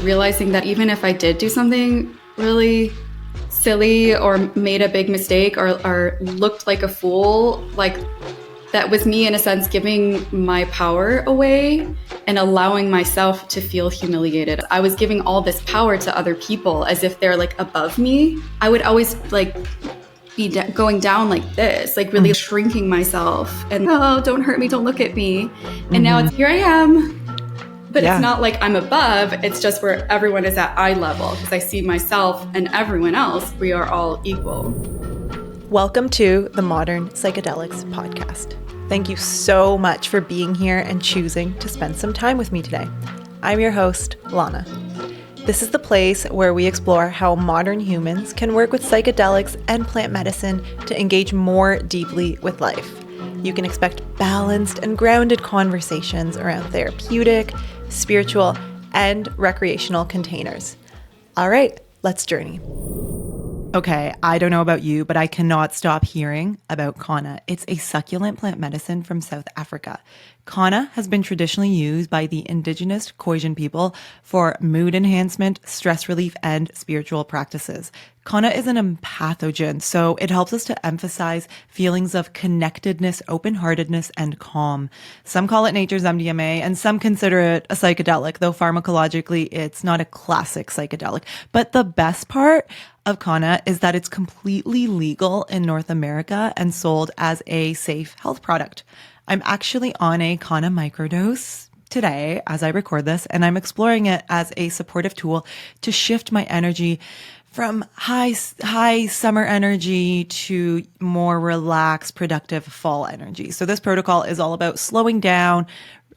realizing that even if I did do something really silly or made a big mistake or looked like a fool, like that was me in a sense giving my power away and allowing myself to feel humiliated. I was giving all this power to other people as if they're like above me. I would always like be going down like this, like really shrinking myself and, oh, don't hurt me, don't look at me. And now it's here I am. But it's not like I'm above, it's just where everyone is at eye level because I see myself and everyone else, we are all equal. Welcome to the Modern Psychedelics podcast. Thank you so much for being here and choosing to spend some time with me today. I'm your host, Lana. This is the place where we explore how modern humans can work with psychedelics and plant medicine to engage more deeply with life. You can expect balanced and grounded conversations around therapeutic, spiritual, and recreational containers. All right, let's journey. Okay, I don't know about you, but I cannot stop hearing about Kanna. It's a succulent plant medicine from South Africa. Kanna has been traditionally used by the indigenous Khoisan people for mood enhancement, stress relief, and spiritual practices. Kanna is an empathogen, so it helps us to emphasize feelings of connectedness, open-heartedness, and calm. Some call it nature's MDMA, and some consider it a psychedelic, though pharmacologically it's not a classic psychedelic. But the best part of Kanna is that it's completely legal in North America and sold as a safe health product. I'm actually on a Kanna microdose today as I record this, and I'm exploring it as a supportive tool to shift my energy from high summer energy to more relaxed, productive fall energy. So this protocol is all about slowing down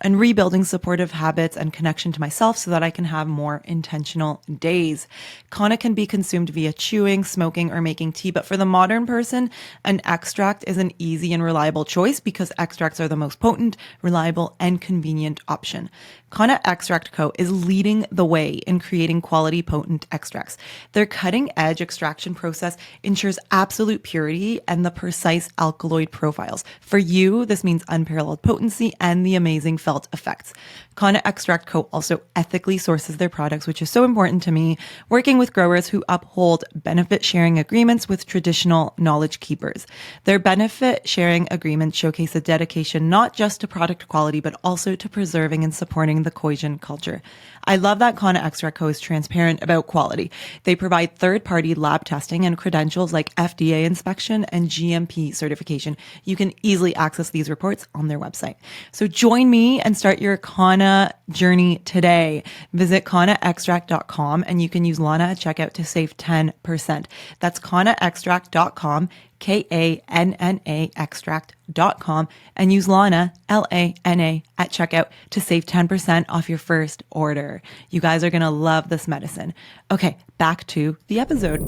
and rebuilding supportive habits and connection to myself so that I can have more intentional days. Kanna can be consumed via chewing, smoking, or making tea, but for the modern person, an extract is an easy and reliable choice because extracts are the most potent, reliable, and convenient option. Kanna Extract Co. is leading the way in creating quality, potent extracts. Their cutting-edge extraction process ensures absolute purity and the precise alkaloid profiles. For you, this means unparalleled potency and the amazing felt effects. Kanna Extract Co. also ethically sources their products, which is so important to me, working with growers who uphold benefit sharing agreements with traditional knowledge keepers. Their benefit sharing agreements showcase a dedication not just to product quality, but also to preserving and supporting the Khoisan culture. I love that Kanna Extract Co. is transparent about quality. They provide third-party lab testing and credentials like FDA inspection and GMP certification. You can easily access these reports on their website. So join me and start your Kanna journey today. Visit kannaextract.com and you can use Lana at checkout to save 10%. That's kannaextract.com, KANNA extract.com, and use Lana, LANA, at checkout to save 10% off your first order. You guys are going to love this medicine. Okay, back to the episode.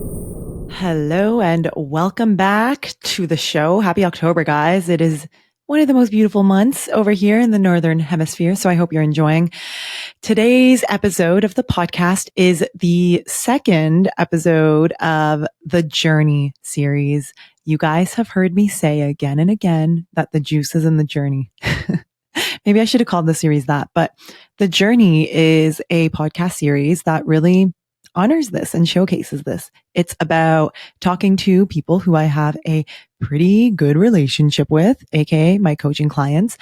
Hello and welcome back to the show. Happy October, guys. It is one of the most beautiful months over here in the Northern Hemisphere, so I hope you're enjoying. Today's episode of the podcast is the second episode of the Journey series. You guys have heard me say again and again that the juice is in the journey. Maybe I should have called the series that, but the Journey is a podcast series that really honors this and showcases this. It's about talking to people who I have a pretty good relationship with, aka my coaching clients,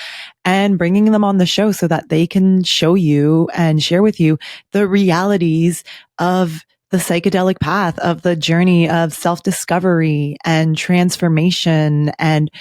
and bringing them on the show so that they can show you and share with you the realities of the psychedelic path, of the journey of self-discovery and transformation and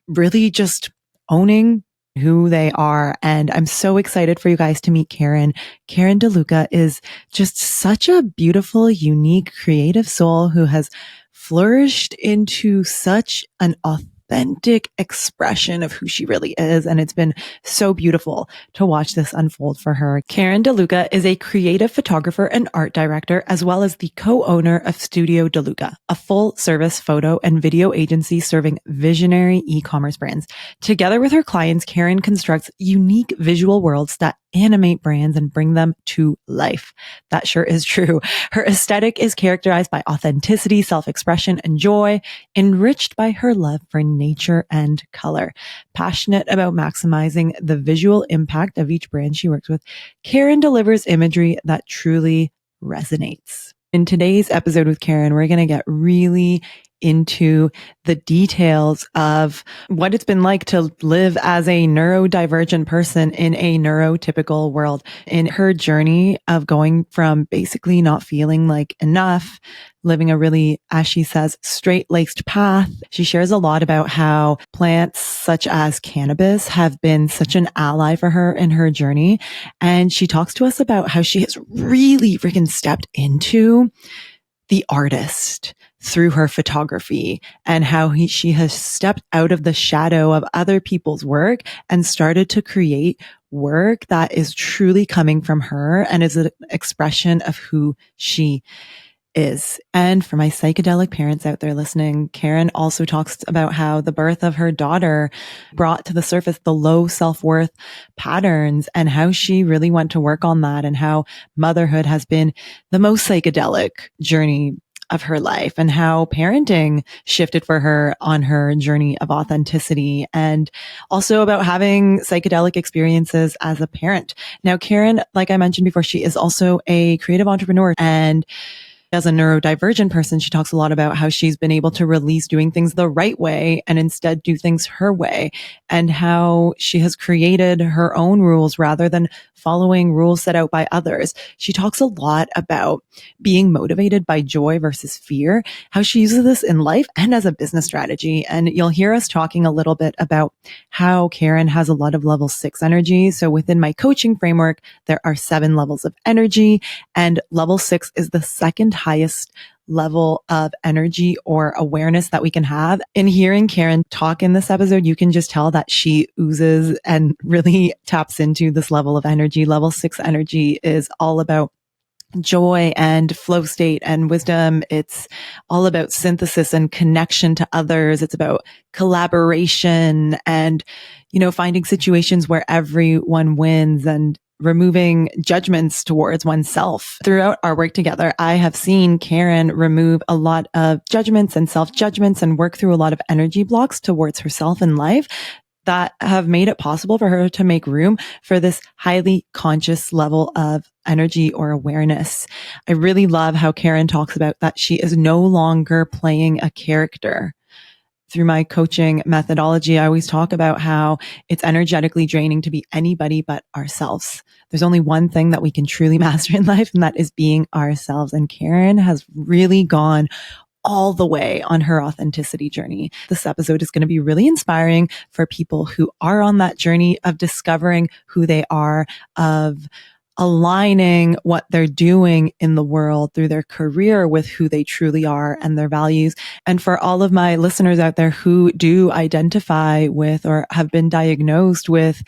really just owning who they are. And I'm so excited for you guys to meet Karen. Karen De Luca is just such a beautiful, unique, creative soul who has flourished into such an authentic expression of who she really is. And it's been so beautiful to watch this unfold for her. Karen De Luca is a creative photographer and art director, as well as the co-owner of Studio De Luca, a full-service photo and video agency serving visionary e-commerce brands. Together with her clients, Karen constructs unique visual worlds that animate brands and bring them to life. That sure is true. Her aesthetic is characterized by authenticity, self-expression, and joy, enriched by her love for nature and color. Passionate about maximizing the visual impact of each brand she works with, Karen delivers imagery that truly resonates. In today's episode with Karen, we're going to get really into the details of what it's been like to live as a neurodivergent person in a neurotypical world. In her journey of going from basically not feeling like enough, living a really, as she says, straight-laced path. She shares a lot about how plants such as cannabis have been such an ally for her in her journey. And she talks to us about how she has really freaking stepped into the artist through her photography and how she has stepped out of the shadow of other people's work and started to create work that is truly coming from her and is an expression of who she is. And for my psychedelic parents out there listening, Karen also talks about how the birth of her daughter brought to the surface the low self-worth patterns and how she really went to work on that and how motherhood has been the most psychedelic journey of her life and how parenting shifted for her on her journey of authenticity and also about having psychedelic experiences as a parent. Now, Karen, like I mentioned before, she is also a creative entrepreneur, and as a neurodivergent person, she talks a lot about how she's been able to release doing things the right way and instead do things her way, and how she has created her own rules rather than following rules set out by others. She talks a lot about being motivated by joy versus fear, how she uses this in life and as a business strategy. And you'll hear us talking a little bit about how Karen has a lot of level 6 energy. So within my coaching framework, there are 7 levels of energy, and level 6 is the second highest level of energy or awareness that we can have. In hearing Karen talk in this episode, you can just tell that she oozes and really taps into this level of energy. Level 6 energy is all about joy and flow state and wisdom. It's all about synthesis and connection to others. It's about collaboration and, finding situations where everyone wins and removing judgments towards oneself. Throughout our work together, I have seen Karen remove a lot of judgments and self-judgments and work through a lot of energy blocks towards herself in life that have made it possible for her to make room for this highly conscious level of energy or awareness. I really love how Karen talks about that she is no longer playing a character. Through my coaching methodology, I always talk about how it's energetically draining to be anybody but ourselves. There's only one thing that we can truly master in life, and that is being ourselves. And Karen has really gone all the way on her authenticity journey. This episode is going to be really inspiring for people who are on that journey of discovering who they are, of aligning what they're doing in the world through their career with who they truly are and their values. And for all of my listeners out there who do identify with or have been diagnosed with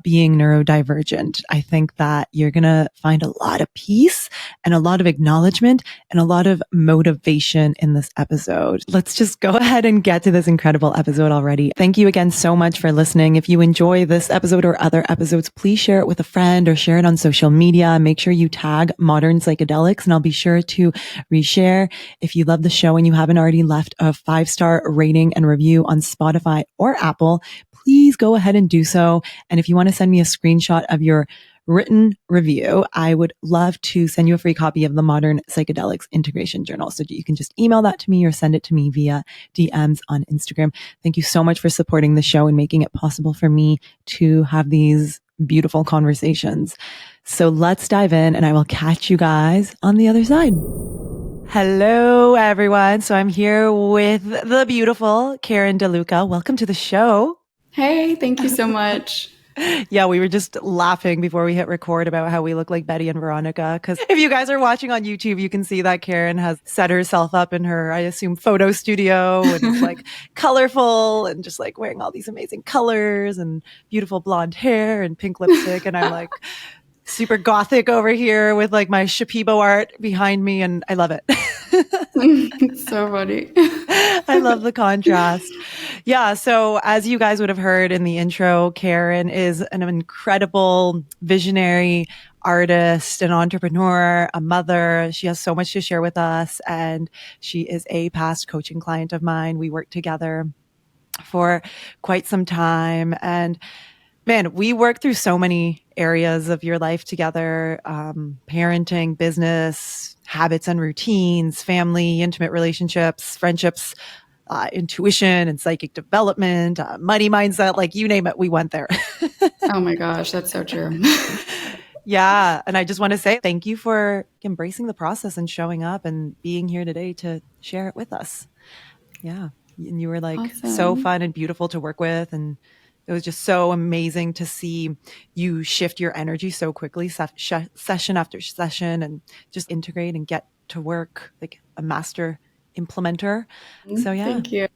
being neurodivergent, I think that you're going to find a lot of peace and a lot of acknowledgement and a lot of motivation in this episode. Let's just go ahead and get to this incredible episode already. Thank you again so much for listening. If you enjoy this episode or other episodes, please share it with a friend or share it on social media. Make sure you tag Modern Psychedelics, and I'll be sure to reshare. If you love the show and you haven't already left a 5-star rating and review on Spotify or Apple, please go ahead and do so. And if you want to send me a screenshot of your written review, I would love to send you a free copy of the Modern Psychedelics Integration Journal. So you can just email that to me or send it to me via DMs on Instagram. Thank you so much for supporting the show and making it possible for me to have these beautiful conversations. So let's dive in, and I will catch you guys on the other side. Hello, everyone. So I'm here with the beautiful Karen De Luca. Welcome to the show. Hey, thank you so much. Yeah, we were just laughing before we hit record about how we look like Betty and Veronica. Because if you guys are watching on YouTube, you can see that Karen has set herself up in her, I assume, photo studio, and it's like colorful and just like wearing all these amazing colors and beautiful blonde hair and pink lipstick. And I'm like super gothic over here with like my Shipibo art behind me, and I love it. So funny. I love the contrast. Yeah. So as you guys would have heard in the intro, Karen is an incredible visionary artist, an entrepreneur, a mother. She has so much to share with us. And she is a past coaching client of mine. We worked together for quite some time. And man, we worked through so many areas of your life together, parenting, business, habits and routines, family, intimate relationships, friendships, intuition and psychic development, money mindset, like you name it, we went there. Oh my gosh, that's so true. Yeah. And I just want to say thank you for embracing the process and showing up and being here today to share it with us. Yeah. And you were like so Awesome. fun and beautiful to work with. And it was just so amazing to see you shift your energy so quickly, session after session, and just integrate and get to work like a master implementer. So yeah. Thank you.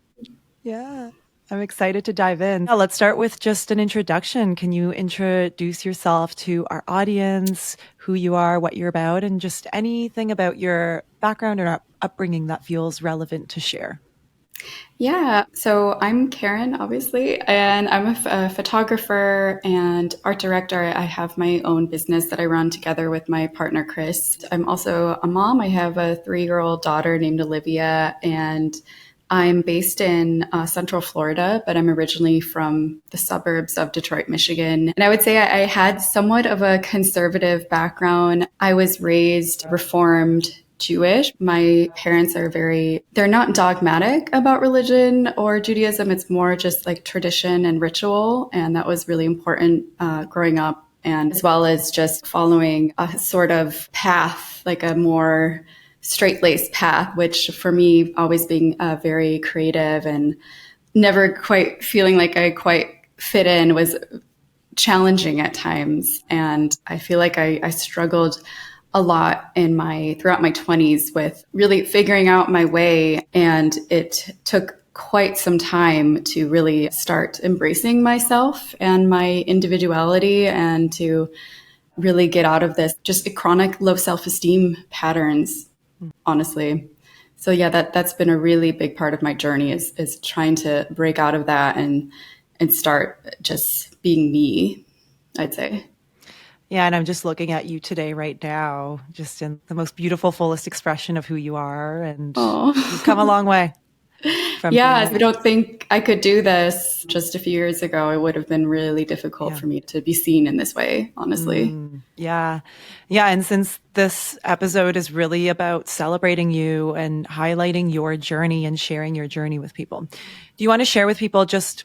Yeah. I'm excited to dive in. Now, let's start with just an introduction. Can you introduce yourself to our audience, who you are, what you're about, and just anything about your background or upbringing that feels relevant to share? Yeah, so I'm Karen, obviously, and I'm a photographer and art director. I have my own business that I run together with my partner, Chris. I'm also a mom. I have a 3-year-old daughter named Olivia, and I'm based in Central Florida, but I'm originally from the suburbs of Detroit, Michigan. And I would say I had somewhat of a conservative background. I was raised Reformed Jewish. My parents are they're not dogmatic about religion or Judaism. It's more just like tradition and ritual. And that was really important growing up. And as well as just following a sort of path, like a more straight-laced path, which for me, always being very creative and never quite feeling like I quite fit in was challenging at times. And I feel like I struggled a lot throughout my 20s with really figuring out my way. And it took quite some time to really start embracing myself and my individuality and to really get out of this just chronic low self-esteem patterns, honestly. So yeah, that's been a really big part of my journey is trying to break out of that and start just being me, I'd say. Yeah, and I'm just looking at you today, right now, just in the most beautiful, fullest expression of who you are. And you've come a long way from Yeah, being I don't think I could do this just a few years ago. It would have been really difficult for me to be seen in this way, honestly. Yeah. Yeah. And since this episode is really about celebrating you and highlighting your journey and sharing your journey with people, do you want to share with people just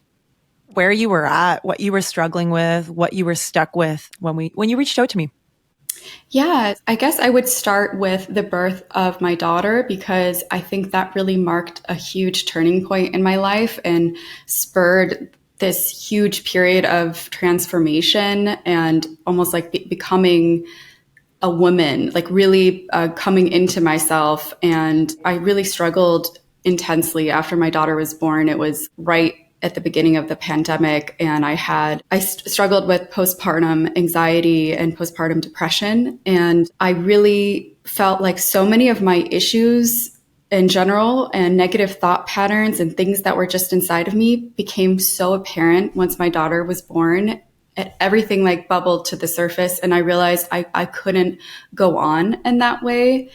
where you were at, what you were struggling with, what you were stuck with when you reached out to me? Yeah, I guess I would start with the birth of my daughter because I think that really marked a huge turning point in my life and spurred this huge period of transformation and almost like becoming a woman, like really coming into myself. And I really struggled intensely after my daughter was born. It was right at the beginning of the pandemic, and I struggled with postpartum anxiety and postpartum depression. And I really felt like so many of my issues in general and negative thought patterns and things that were just inside of me became so apparent once my daughter was born. Everything like bubbled to the surface, and I realized I couldn't go on in that way,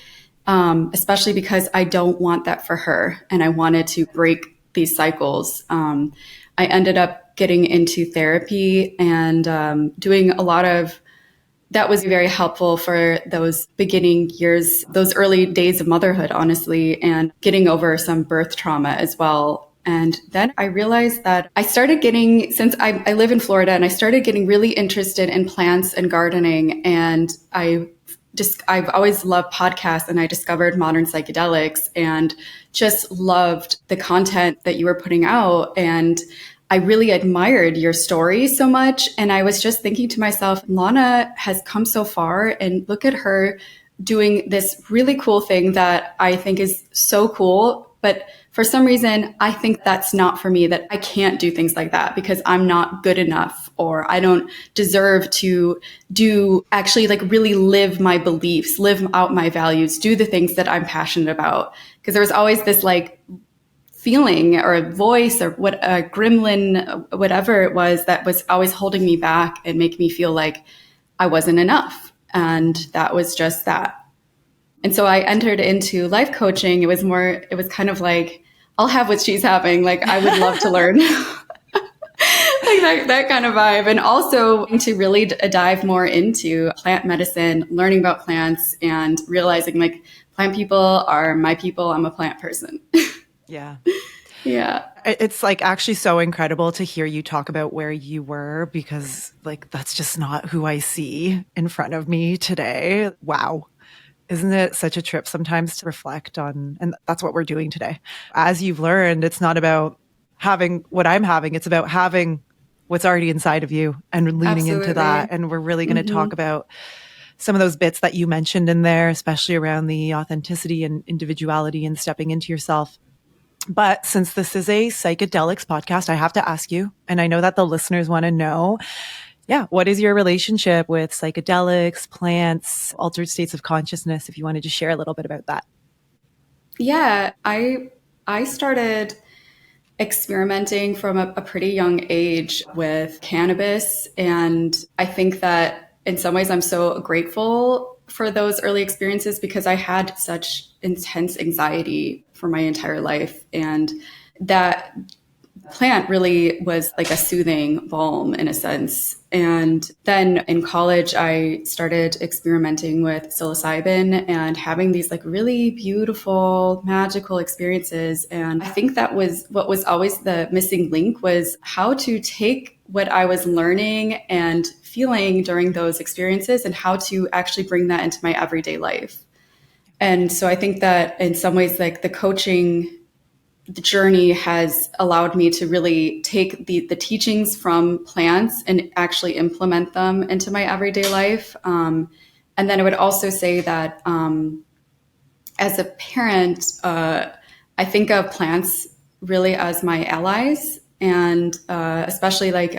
especially because I don't want that for her, and I wanted to break these cycles. I ended up getting into therapy and doing a lot of that was very helpful for those beginning years, those early days of motherhood, honestly, and getting over some birth trauma as well. And then I realized that I started getting, since I live in Florida, and I started getting really interested in plants and gardening. And I've always loved podcasts, and I discovered Modern Psychedelics and just loved the content that you were putting out. And I really admired your story so much. And I was just thinking to myself, Lana has come so far, and look at her doing this really cool thing that I think is so cool. But for some reason, I think that's not for me, that I can't do things like that because I'm not good enough, or I don't deserve to actually like really live my beliefs, live out my values, do the things that I'm passionate about. Because there was always this like feeling or a voice or what a gremlin, whatever it was, that was always holding me back and making me feel like I wasn't enough. And that was just that. And so I entered into life coaching. It was kind of like, I'll have what she's having. Like, I would love to learn. Like that kind of vibe. And also to really dive more into plant medicine, learning about plants, and realizing like plant people are my people. I'm a plant person. Yeah. Yeah. It's like actually so incredible to hear you talk about where you were, because like that's just not who I see in front of me today. Wow. Isn't it such a trip sometimes to reflect on? And that's what we're doing today. As you've learned, it's not about having what I'm having. It's about having what's already inside of you and leaning Absolutely. into that. And we're really going to talk about some of those bits that you mentioned in there, especially around the authenticity and individuality and stepping into yourself. But since this is a psychedelics podcast, I have to ask you, and I know that the listeners want to know, what is your relationship with psychedelics, plants, altered states of consciousness? If you wanted to share a little bit about that. Yeah, I started experimenting from a pretty young age with cannabis. And I think that in some ways I'm so grateful for those early experiences because I had such intense anxiety for my entire life. And that plant really was like a soothing balm in a sense. And then in college, I started experimenting with psilocybin and having these like really beautiful, magical experiences. And I think that was what was always the missing link, was how to take what I was learning and feeling during those experiences and how to actually bring that into my everyday life. And so I think that in some ways, like the coaching journey has allowed me to really take the teachings from plants and actually implement them into my everyday life. And then I would also say that as a parent, I think of plants really as my allies, and especially like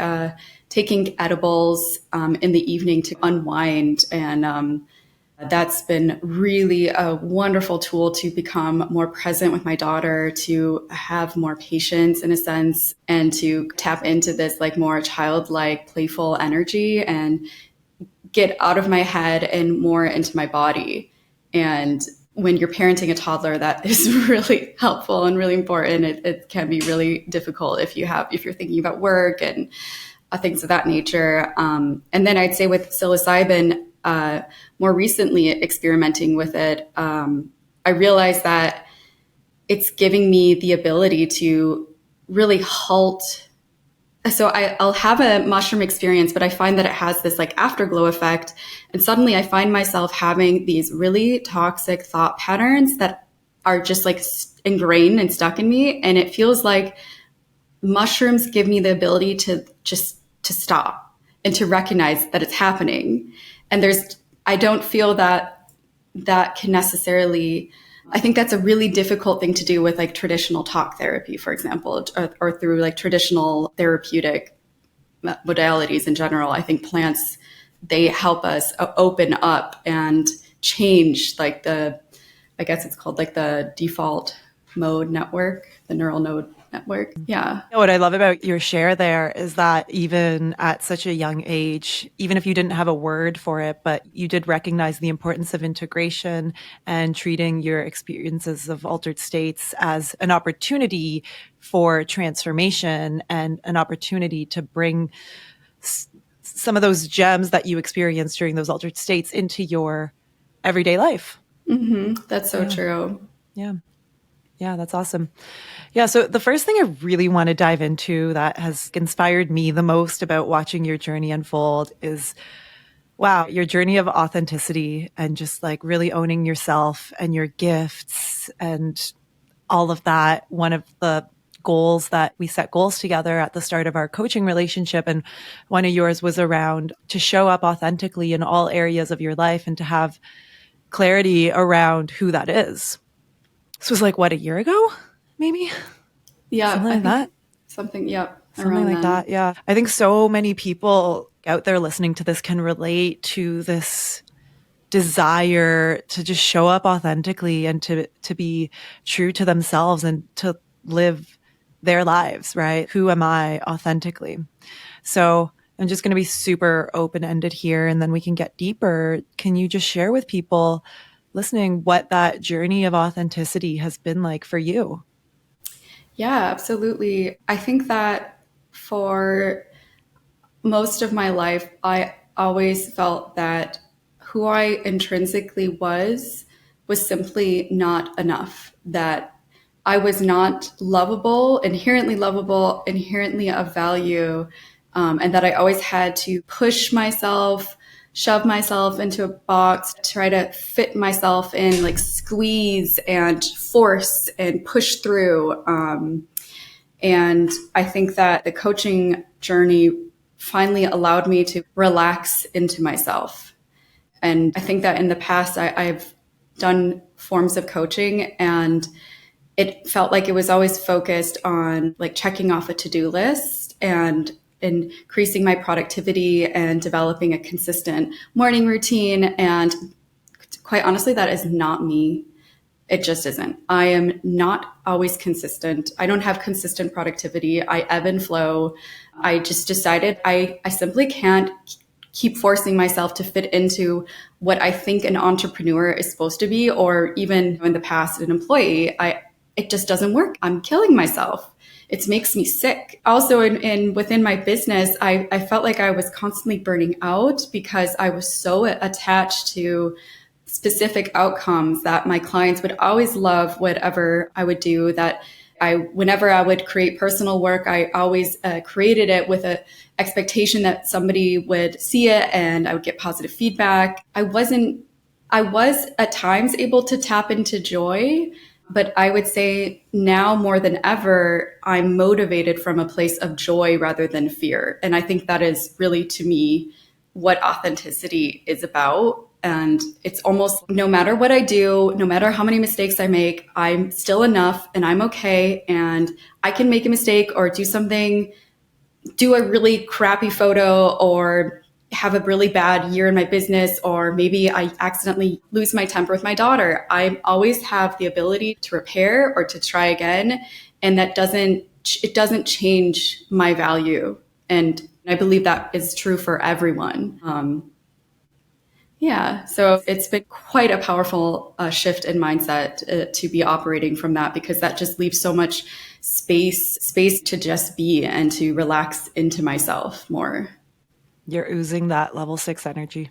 taking edibles in the evening to unwind. And that's been really a wonderful tool to become more present with my daughter, to have more patience in a sense, and to tap into this like more childlike, playful energy and get out of my head and more into my body. And when you're parenting a toddler, that is really helpful and really important. It can be really difficult if you're thinking about work and things of that nature. And then I'd say with psilocybin, more recently experimenting with it, I realized that it's giving me the ability to really halt. So I'll have a mushroom experience, but I find that it has this like afterglow effect. And suddenly I find myself having these really toxic thought patterns that are just like ingrained and stuck in me. And it feels like mushrooms give me the ability to stop and to recognize that it's happening. And I don't feel that can necessarily, I think that's a really difficult thing to do with like traditional talk therapy, for example, or through like traditional therapeutic modalities in general. I think plants, they help us open up and change like I guess it's called like the default mode network, the neural node network. Yeah. What I love about your share there is that even at such a young age, even if you didn't have a word for it, but you did recognize the importance of integration and treating your experiences of altered states as an opportunity for transformation and an opportunity to bring some of those gems that you experienced during those altered states into your everyday life. Mm-hmm. That's so true. Yeah. Yeah, that's awesome. Yeah, so the first thing I really want to dive into that has inspired me the most about watching your journey unfold is, wow, your journey of authenticity and just like really owning yourself and your gifts and all of that. One of the goals that we set goals together at the start of our coaching relationship, and one of yours was around to show up authentically in all areas of your life and to have clarity around who that is. This was like, what, a year ago? maybe? Yeah, Something I like think that. something, yep, Something around like then. that. Yeah. I think so many people out there listening to this can relate to this desire to just show up authentically and to be true to themselves and to live their lives, right? Who am I authentically? So I'm just going to be super open-ended here, and then we can get deeper. Can you just share with people listening what that journey of authenticity has been like for you? Yeah, absolutely. I think that for most of my life, I always felt that who I intrinsically was simply not enough, that I was not lovable, inherently of value, and that I always had to push myself, shove myself into a box, try to fit myself in, like squeeze and force and push through. And I think that the coaching journey finally allowed me to relax into myself. And I think that in the past, I've done forms of coaching, and it felt like it was always focused on like checking off a to-do list and increasing my productivity and developing a consistent morning routine. And quite honestly, that is not me. It just isn't. I am not always consistent. I don't have consistent productivity. I ebb and flow. I just decided I simply can't keep forcing myself to fit into what I think an entrepreneur is supposed to be, or even in the past, an employee. It just doesn't work. I'm killing myself. It makes me sick. Also, in within my business, I felt like I was constantly burning out because I was so attached to specific outcomes that my clients would always love whatever I would do, that whenever I would create personal work, I always created it with a expectation that somebody would see it and I would get positive feedback. I was at times able to tap into joy, but I would say now more than ever, I'm motivated from a place of joy rather than fear. And I think that is really, to me, what authenticity is about. And it's almost no matter what I do, no matter how many mistakes I make, I'm still enough and I'm okay. And I can make a mistake or do a really crappy photo or have a really bad year in my business, or maybe I accidentally lose my temper with my daughter. I always have the ability to repair or to try again. And it doesn't change my value. And I believe that is true for everyone. Yeah, so it's been quite a powerful shift in mindset to be operating from that, because that just leaves so much space to just be and to relax into myself more. You're oozing that level 6 energy,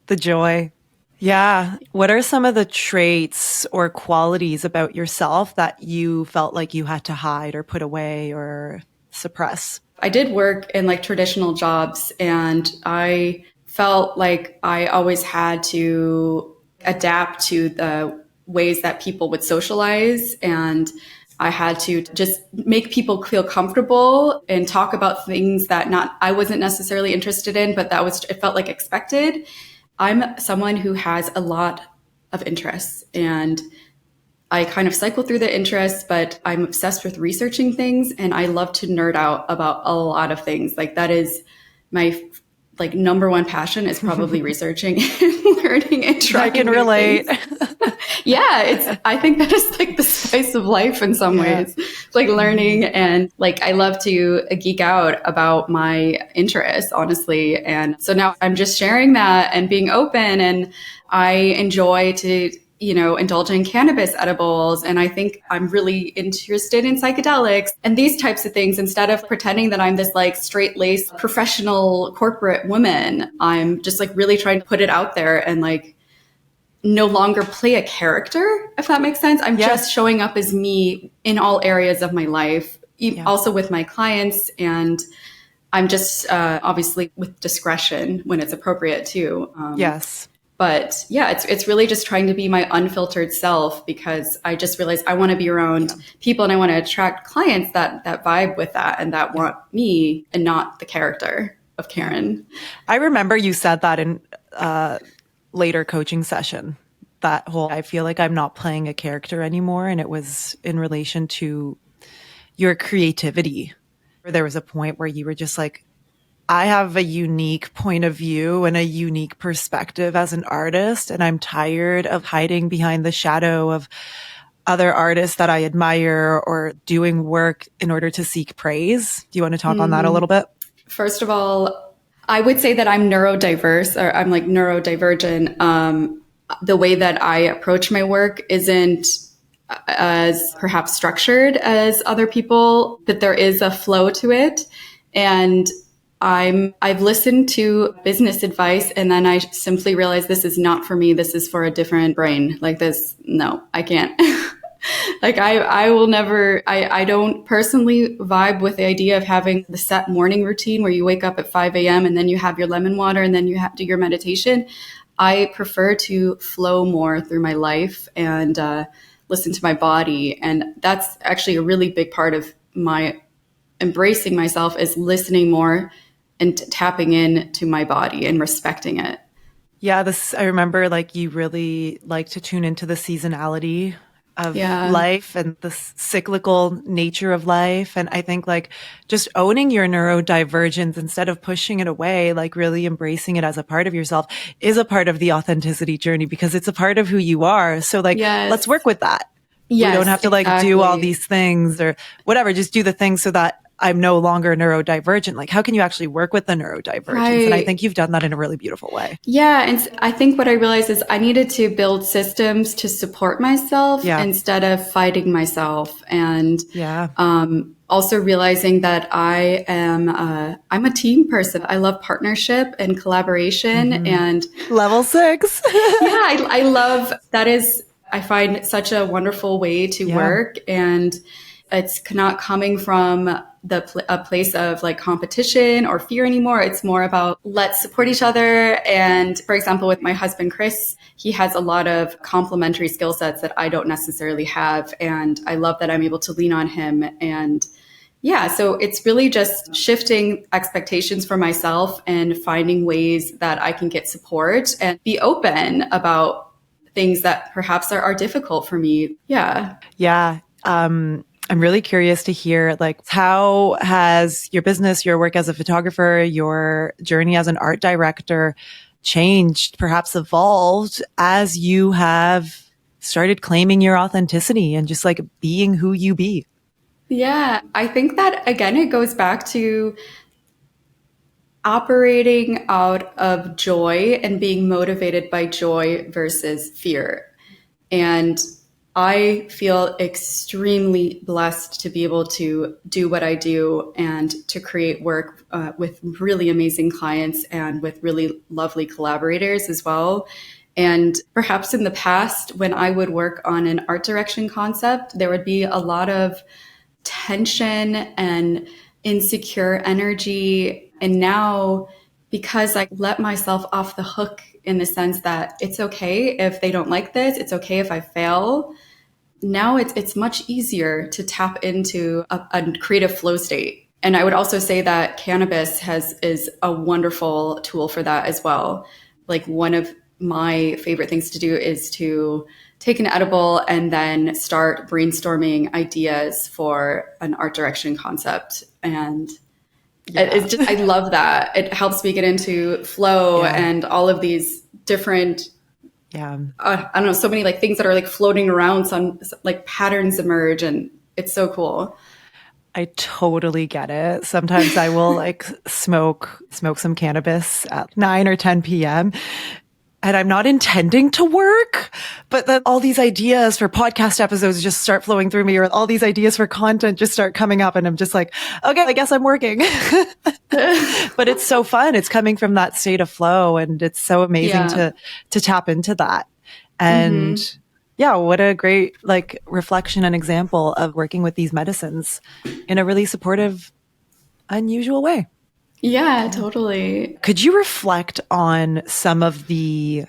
the joy. Yeah. What are some of the traits or qualities about yourself that you felt like you had to hide or put away or suppress? I did work in like traditional jobs, and I felt like I always had to adapt to the ways that people would socialize, and I had to just make people feel comfortable and talk about things that not I wasn't necessarily interested in, but it felt like expected. I'm someone who has a lot of interests, and I kind of cycle through the interests, but I'm obsessed with researching things, and I love to nerd out about a lot of things. Like that is my like number one passion, is probably researching and learning and I trying can new relate. things. Yeah, I think that is like the spice of life in some Yeah. ways. It's like learning, and like I love to geek out about my interests, honestly. And so now I'm just sharing that and being open, and I enjoy to indulge in cannabis edibles. And I think I'm really interested in psychedelics and these types of things. Instead of pretending that I'm this like straight laced professional corporate woman, I'm just like really trying to put it out there and like no longer play a character, if that makes sense. I'm just showing up as me in all areas of my life, also with my clients. And I'm just obviously with discretion when it's appropriate too. Yes. But yeah, it's really just trying to be my unfiltered self, because I just realized I want to be around people, and I want to attract clients that vibe with that and that want me and not the character of Karen. I remember you said that in later coaching session, that whole, I feel like I'm not playing a character anymore. And it was in relation to your creativity. There was a point where you were just like, I have a unique point of view and a unique perspective as an artist, and I'm tired of hiding behind the shadow of other artists that I admire or doing work in order to seek praise. Do you want to talk on that a little bit? First of all, I would say that I'm neurodiverse, or I'm like neurodivergent. The way that I approach my work isn't as perhaps structured as other people, but there is a flow to it. And I've listened to business advice, and then I simply realized this is not for me. This is for a different brain. Like this, no, I can't. Like I will never, I don't personally vibe with the idea of having the set morning routine where you wake up at 5 a.m. and then you have your lemon water and then you do your meditation. I prefer to flow more through my life and listen to my body. And that's actually a really big part of my embracing myself, is listening more and tapping in to my body and respecting it. Yeah, I remember like you really like to tune into the seasonality of life and the cyclical nature of life. And I think like just owning your neurodivergence instead of pushing it away, like really embracing it as a part of yourself, is a part of the authenticity journey, because it's a part of who you are. So like, let's work with that. Yes, we don't have to like do all these things or whatever, just do the things so that I'm no longer neurodivergent. Like, how can you actually work with the neurodivergence? Right. And I think you've done that in a really beautiful way. Yeah. And I think what I realized is I needed to build systems to support myself instead of fighting myself. And also realizing that I'm a team person. I love partnership and collaboration and level 6. I love that. I find such a wonderful way to work, and it's not coming from a place of like competition or fear anymore. It's more about let's support each other. And for example, with my husband, Chris, he has a lot of complementary skill sets that I don't necessarily have. And I love that I'm able to lean on him. And so it's really just shifting expectations for myself and finding ways that I can get support and be open about things that perhaps are difficult for me. Yeah. I'm really curious to hear, like, how has your business, your work as a photographer, your journey as an art director changed, perhaps evolved as you have started claiming your authenticity and just like being who you be? Yeah, I think that, again, it goes back to operating out of joy and being motivated by joy versus fear. And I feel extremely blessed to be able to do what I do and to create work with really amazing clients and with really lovely collaborators as well. And perhaps in the past, when I would work on an art direction concept, there would be a lot of tension and insecure energy. And now, because I let myself off the hook in the sense that it's okay if they don't like this, it's okay if I fail. Now it's much easier to tap into a creative flow state. And I would also say that cannabis is a wonderful tool for that as well. Like, one of my favorite things to do is to take an edible and then start brainstorming ideas for an art direction concept. And it's just, I love that. It helps me get into flow and all of these different, I don't know, so many like things that are like floating around, some like patterns emerge, and it's so cool. I totally get it. Sometimes I will like smoke some cannabis at 9 or 10 p.m. and I'm not intending to work, but then all these ideas for podcast episodes just start flowing through me, or all these ideas for content just start coming up, and I'm just like, okay, I guess I'm working. But it's so fun. It's coming from that state of flow, and it's so amazing to tap into that. And what a great like reflection and example of working with these medicines in a really supportive, unusual way. Yeah, totally. Could you reflect on some of the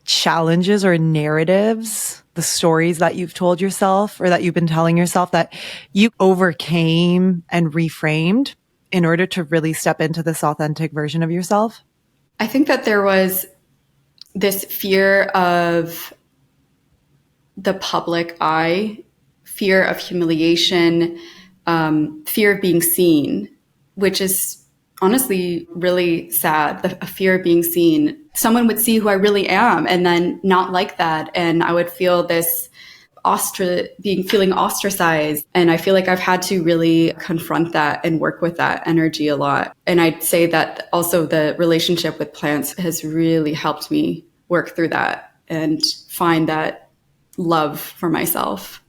challenges or narratives, the stories that you've told yourself or that you've been telling yourself that you overcame and reframed in order to really step into this authentic version of yourself? I think that there was this fear of the public eye, fear of humiliation, fear of being seen, which is honestly really sad. A fear of being seen. Someone would see who I really am and then not like that. And I would feel this feeling ostracized. And I feel like I've had to really confront that and work with that energy a lot. And I'd say that also the relationship with plants has really helped me work through that and find that love for myself.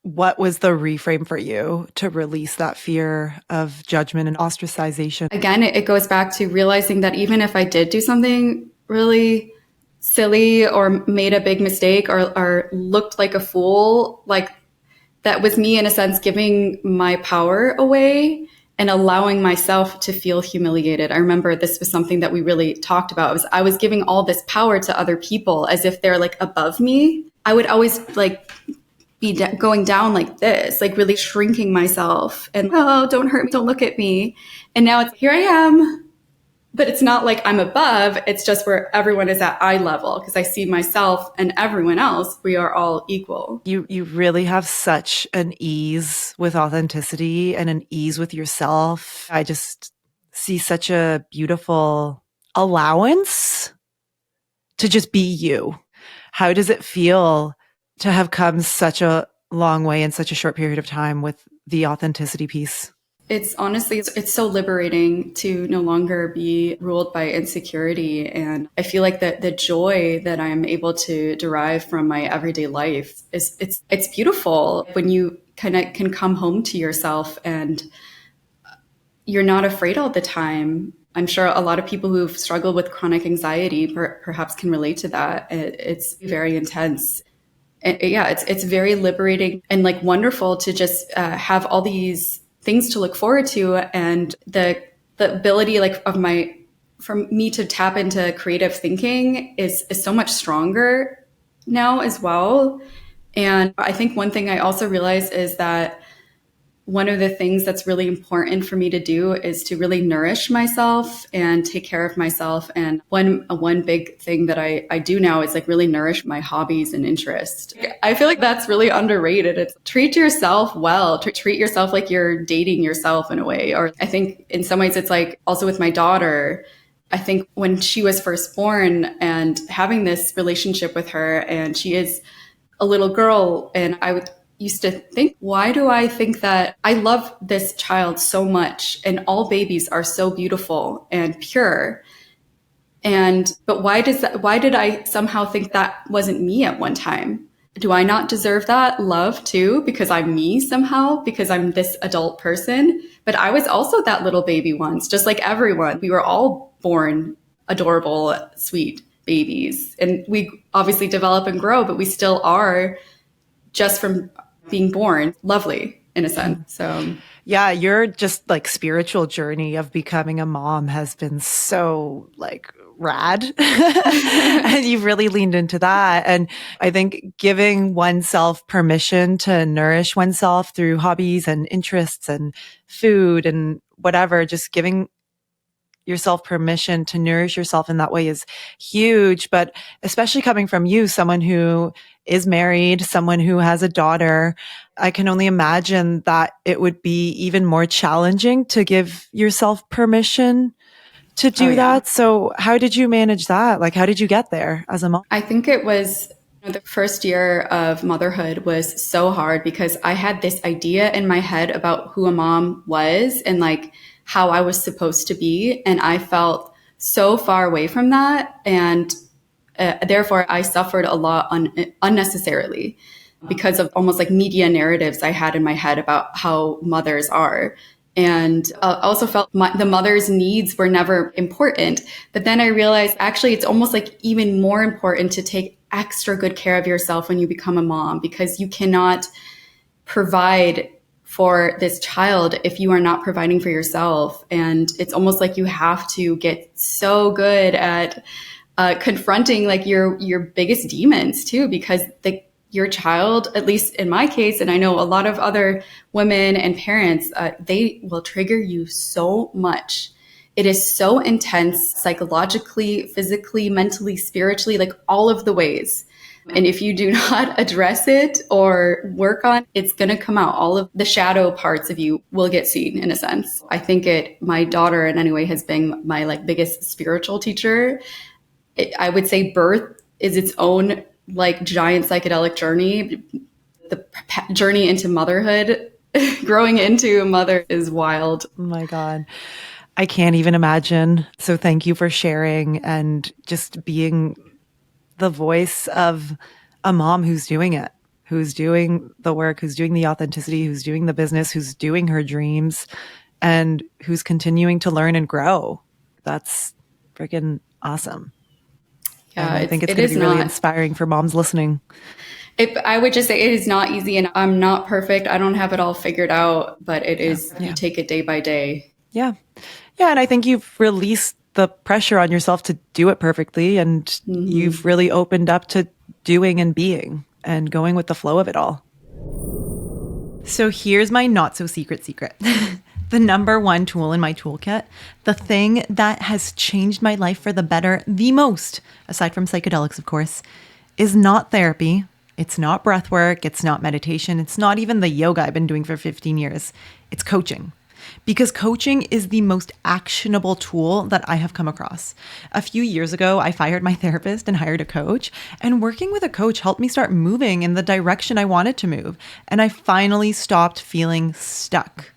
What was the reframe for you to release that fear of judgment and ostracization? Again, it goes back to realizing that even if I did do something really silly or made a big mistake or looked like a fool, like that was me in a sense giving my power away and allowing myself to feel humiliated. I remember this was something that we really talked about. I was giving all this power to other people as if they're like above me. I would always like be going down like this, like really shrinking myself and, oh, don't hurt me, don't look at me. And now it's here I am. But it's not like I'm above. It's just where everyone is at eye level because I see myself and everyone else. We are all equal. You really have such an ease with authenticity and an ease with yourself. I just see such a beautiful allowance to just be you. How does it feel to have come such a long way in such a short period of time with the authenticity piece? It's honestly, it's so liberating to no longer be ruled by insecurity. And I feel like the joy that I'm able to derive from my everyday life it's beautiful when you kind of can come home to yourself and you're not afraid all the time. I'm sure a lot of people who've struggled with chronic anxiety perhaps can relate to that. It's very intense. And yeah, it's very liberating and like wonderful to just have all these things to look forward to, and the ability for me to tap into creative thinking is so much stronger now as well. And I think one thing I also realized is that one of the things that's really important for me to do is to really nourish myself and take care of myself. And one big thing that I do now is like really nourish my hobbies and interests. I feel like that's really underrated. It's treat yourself well, treat yourself like you're dating yourself in a way. Or I think in some ways it's like also with my daughter, I think when she was first born and having this relationship with her, and she is a little girl, and used to think, why do I think that I love this child so much and all babies are so beautiful and pure? But why did I somehow think that wasn't me at one time? Do I not deserve that love too? Because I'm me somehow, because I'm this adult person. But I was also that little baby once, just like everyone. We were all born adorable, sweet babies. And we obviously develop and grow, but we still are just from being born lovely in a sense. So yeah, your just like spiritual journey of becoming a mom has been so like rad. And you've really leaned into that. And I think giving oneself permission to nourish oneself through hobbies and interests and food and whatever, just giving yourself permission to nourish yourself in that way is huge. But especially coming from you, someone who is married, someone who has a daughter, I can only imagine that it would be even more challenging to give yourself permission to do that. So how did you manage that? Like, how did you get there as a mom? I think it was the first year of motherhood was so hard because I had this idea in my head about who a mom was and like how I was supposed to be. And I felt so far away from that. And therefore, I suffered a lot unnecessarily because of almost like media narratives I had in my head about how mothers are. And I also felt the mother's needs were never important. But then I realized actually it's almost like even more important to take extra good care of yourself when you become a mom, because you cannot provide for this child if you are not providing for yourself. And it's almost like you have to get so good at confronting like your biggest demons too, because your child, at least in my case, and I know a lot of other women and parents, they will trigger you so much. It is so intense psychologically, physically, mentally, spiritually, like all of the ways. And if you do not address it or work on it, it's going to come out. All of the shadow parts of you will get seen, in a sense. I think my daughter in any way has been my like biggest spiritual teacher. I would say birth is its own like giant psychedelic journey. The journey into motherhood, growing into a mother, is wild. Oh my God. I can't even imagine. So thank you for sharing and just being the voice of a mom who's doing it, who's doing the work, who's doing the authenticity, who's doing the business, who's doing her dreams, and who's continuing to learn and grow. That's freaking awesome. Yeah, and I think it's going to be really inspiring for moms listening. I would just say it is not easy, and I'm not perfect. I don't have it all figured out, but it is, you take it day by day. Yeah. Yeah. And I think you've released the pressure on yourself to do it perfectly. And you've really opened up to doing and being and going with the flow of it all. So here's my not so secret. The number one tool in my toolkit, the thing that has changed my life for the better the most, aside from psychedelics, of course, is not therapy. It's not breath work. It's not meditation. It's not even the yoga I've been doing for 15 years. It's coaching. Because coaching is the most actionable tool that I have come across. A few years ago, I fired my therapist and hired a coach. And working with a coach helped me start moving in the direction I wanted to move. And I finally stopped feeling stuck.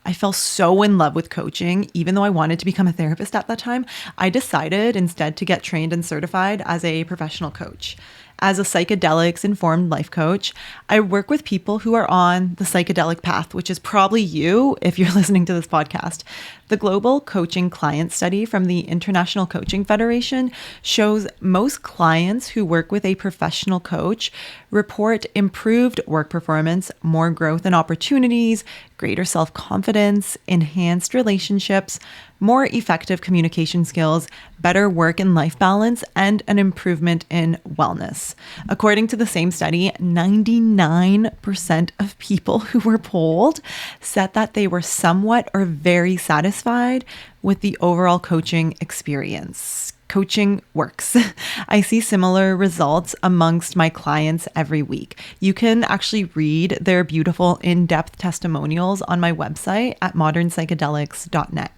I fell so in love with coaching, even though I wanted to become a therapist at that time. I decided instead to get trained and certified as a professional coach. As a psychedelics informed life coach, I work with people who are on the psychedelic path, which is probably you if you're listening to this podcast. The Global Coaching Client Study from the International Coaching Federation shows most clients who work with a professional coach report improved work performance, more growth and opportunities, greater self-confidence, enhanced relationships, more effective communication skills, better work and life balance, and an improvement in wellness. According to the same study, 99% of people who were polled said that they were somewhat or very satisfied with the overall coaching experience. Coaching works. I see similar results amongst my clients every week. You can actually read their beautiful in-depth testimonials on my website at modernpsychedelics.net.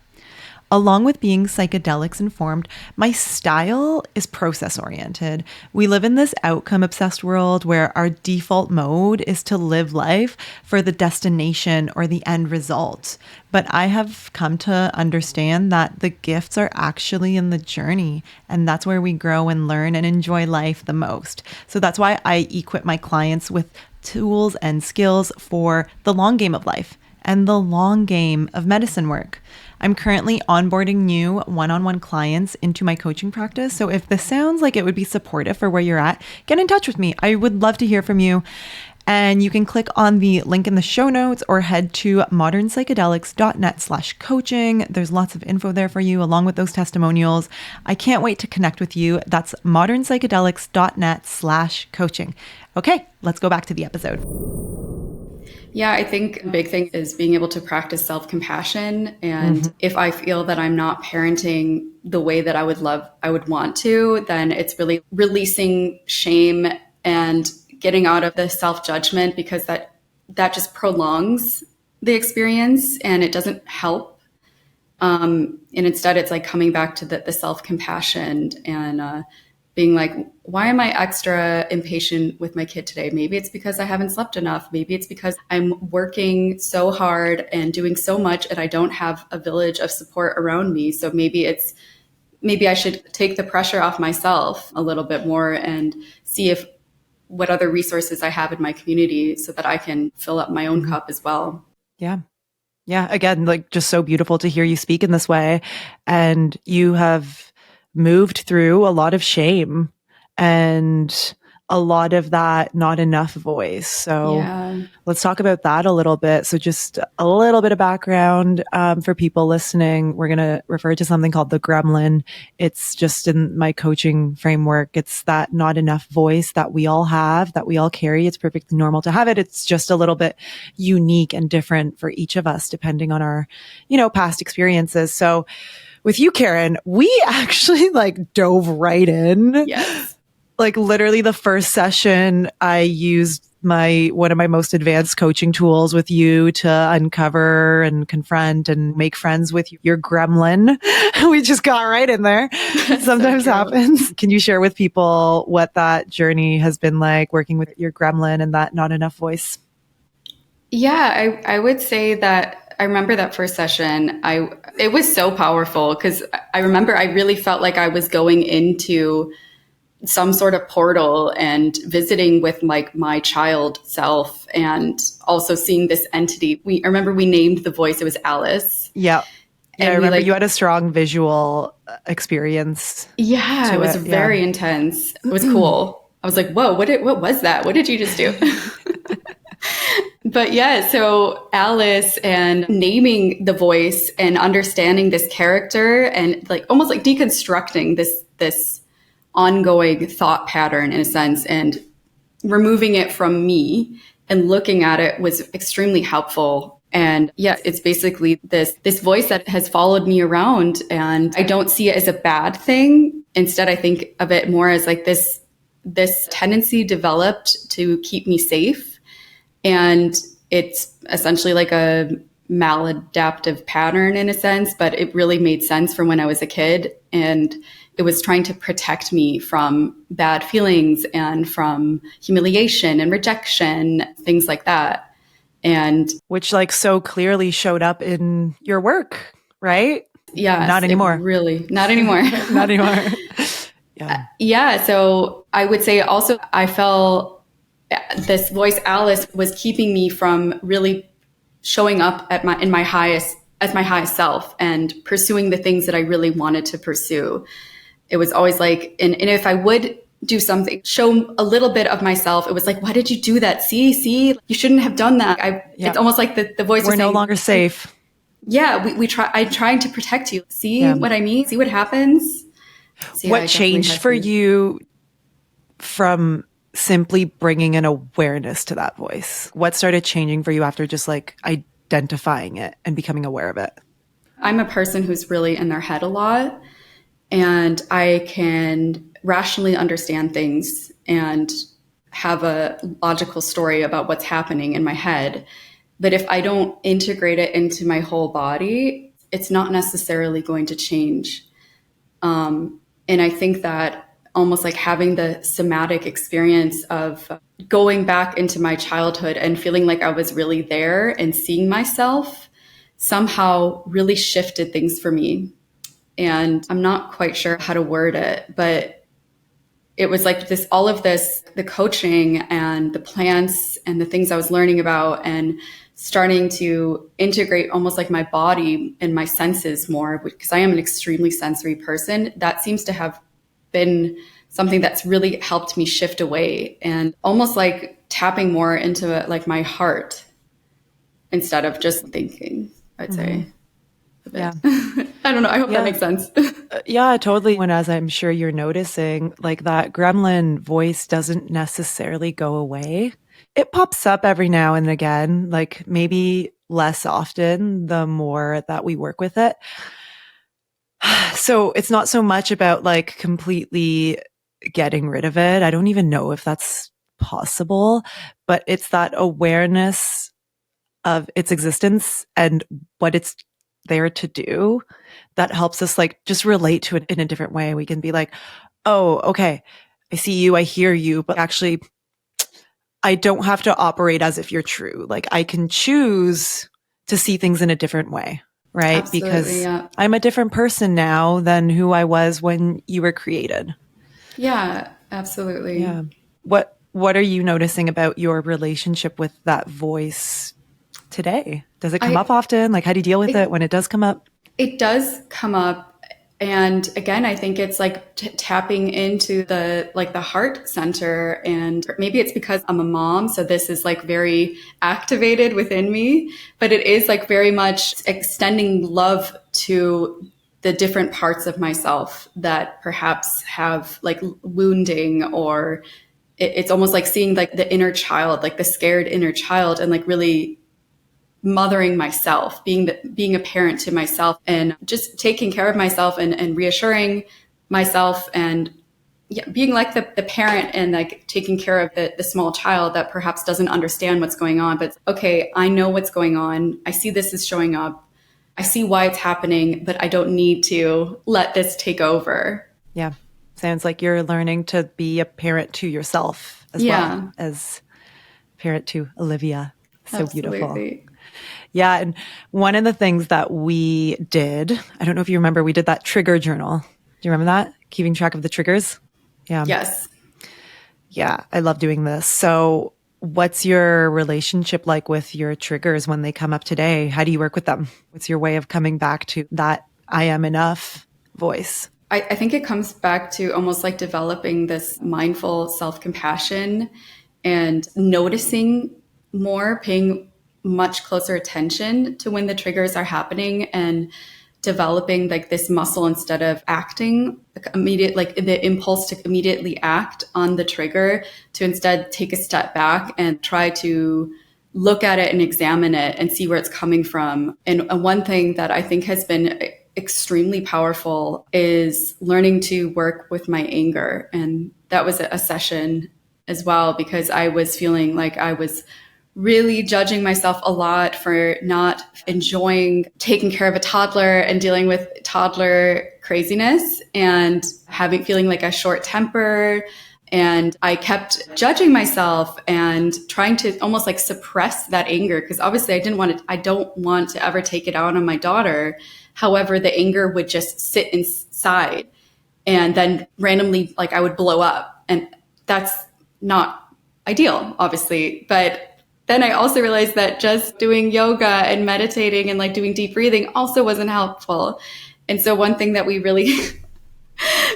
Along with being psychedelics informed, my style is process oriented. We live in this outcome obsessed world where our default mode is to live life for the destination or the end result. But I have come to understand that the gifts are actually in the journey, and that's where we grow and learn and enjoy life the most. So that's why I equip my clients with tools and skills for the long game of life and the long game of medicine work. I'm currently onboarding new one-on-one clients into my coaching practice. So if this sounds like it would be supportive for where you're at, get in touch with me. I would love to hear from you. And you can click on the link in the show notes or head to modernpsychedelics.net/coaching. There's lots of info there for you along with those testimonials. I can't wait to connect with you. That's modernpsychedelics.net/coaching. Okay, let's go back to the episode. Yeah, I think a big thing is being able to practice self-compassion. And if I feel that I'm not parenting the way that I would want to, then it's really releasing shame and getting out of the self-judgment, because that just prolongs the experience and it doesn't help. And instead it's like coming back to the self-compassion and being like, why am I extra impatient with my kid today? Maybe it's because I haven't slept enough. Maybe it's because I'm working so hard and doing so much and I don't have a village of support around me. So maybe I should take the pressure off myself a little bit more and see what other resources I have in my community so that I can fill up my own cup as well. Yeah. Yeah. Again, like just so beautiful to hear you speak in this way. And you have moved through a lot of shame and a lot of that not enough voice. So let's talk about that a little bit. So just a little bit of background for people listening. We're going to refer to something called the gremlin. It's just in my coaching framework. It's that not enough voice that we all have, that we all carry. It's perfectly normal to have it. It's just a little bit unique and different for each of us, depending on our, past experiences. So with you, Karen, we actually dove right in. Yes. Like literally the first session, I used one of my most advanced coaching tools with you to uncover and confront and make friends with your gremlin. We just got right in there. Sometimes happens. Can you share with people what that journey has been like working with your gremlin and that not enough voice? Yeah, I would say that I remember that first session. It was so powerful because I remember I really felt like I was going into some sort of portal and visiting with like my child self, and also seeing this entity. I remember we named the voice. It was Alice. Yeah. Yeah, I remember you had a strong visual experience. Yeah, it was very intense. It was cool. I was like, whoa, what was that? What did you just do? But yeah, so Alice, and naming the voice and understanding this character and like almost like deconstructing this ongoing thought pattern in a sense, and removing it from me and looking at it was extremely helpful. And yeah, it's basically this voice that has followed me around, and I don't see it as a bad thing. Instead, I think of it more as like this tendency developed to keep me safe. And it's essentially like a maladaptive pattern in a sense, but it really made sense from when I was a kid. And it was trying to protect me from bad feelings and from humiliation and rejection, things like that. And which like so clearly showed up in your work, right? Yeah. Not anymore. Really, not anymore. Not anymore. Yeah. Yeah. So I would say also I felt this voice, Alice, was keeping me from really showing up at my highest self and pursuing the things that I really wanted to pursue. It was always like, and if I would do something, show a little bit of myself, it was like, why did you do that? See, you shouldn't have done that. It's almost like the voice We're was saying, no longer safe. Yeah, I'm trying to protect you. See what I mean? See what happens? What changed for you from simply bringing an awareness to that voice? What started changing for you after just like identifying it and becoming aware of it? I'm a person who's really in their head a lot, and I can rationally understand things and have a logical story about what's happening in my head. But if I don't integrate it into my whole body, it's not necessarily going to change. And I think that almost like having the somatic experience of going back into my childhood and feeling like I was really there and seeing myself somehow really shifted things for me. And I'm not quite sure how to word it, but it was like all of this, the coaching and the plants and the things I was learning about and starting to integrate almost like my body and my senses more, because I am an extremely sensory person. That seems to have been something that's really helped me shift away and almost like tapping more into like my heart instead of just thinking, I'd say. Yeah. I don't know. I hope that makes sense. Yeah, totally. And as I'm sure you're noticing, like that gremlin voice doesn't necessarily go away. It pops up every now and again, like maybe less often the more that we work with it. So it's not so much about like completely getting rid of it. I don't even know if that's possible, but it's that awareness of its existence and what it's there to do that helps us like just relate to it in a different way. We can be like, oh, okay, I see you, I hear you, but actually I don't have to operate as if you're true. Like I can choose to see things in a different way. Right? Absolutely, because I'm a different person now than who I was when you were created. Yeah, absolutely. Yeah. What are you noticing about your relationship with that voice today? Does it come up often? Like how do you deal with it when it does come up? It does come up. And again, I think it's like tapping into the heart center, and maybe it's because I'm a mom. So this is like very activated within me, but it is like very much extending love to the different parts of myself that perhaps have like wounding, or it's almost like seeing like the inner child, like the scared inner child, and like really mothering myself, being a parent to myself, and just taking care of myself and reassuring myself and being like the parent and like taking care of the small child that perhaps doesn't understand what's going on, but okay, I know what's going on. I see this is showing up. I see why it's happening, but I don't need to let this take over. Yeah. Sounds like you're learning to be a parent to yourself as well as parent to Olivia. So Absolutely. Beautiful. Yeah. And one of the things that we did, I don't know if you remember, we did that trigger journal. Do you remember that? Keeping track of the triggers? Yeah. Yes. Yeah. I love doing this. So what's your relationship like with your triggers when they come up today? How do you work with them? What's your way of coming back to that I am enough voice? I think it comes back to almost like developing this mindful self-compassion and noticing more, paying much closer attention to when the triggers are happening and developing like this muscle instead of acting immediate, like the impulse to immediately act on the trigger, to instead take a step back and try to look at it and examine it and see where it's coming from. And one thing that I think has been extremely powerful is learning to work with my anger. And that was a session as well, because I was feeling like I was really judging myself a lot for not enjoying taking care of a toddler and dealing with toddler craziness and feeling like a short temper. And I kept judging myself and trying to almost like suppress that anger, because obviously I don't want to ever take it out on my daughter. However, the anger would just sit inside and then randomly, like I would blow up. And that's not ideal, obviously. But then I also realized that just doing yoga and meditating and like doing deep breathing also wasn't helpful. And so one thing that we really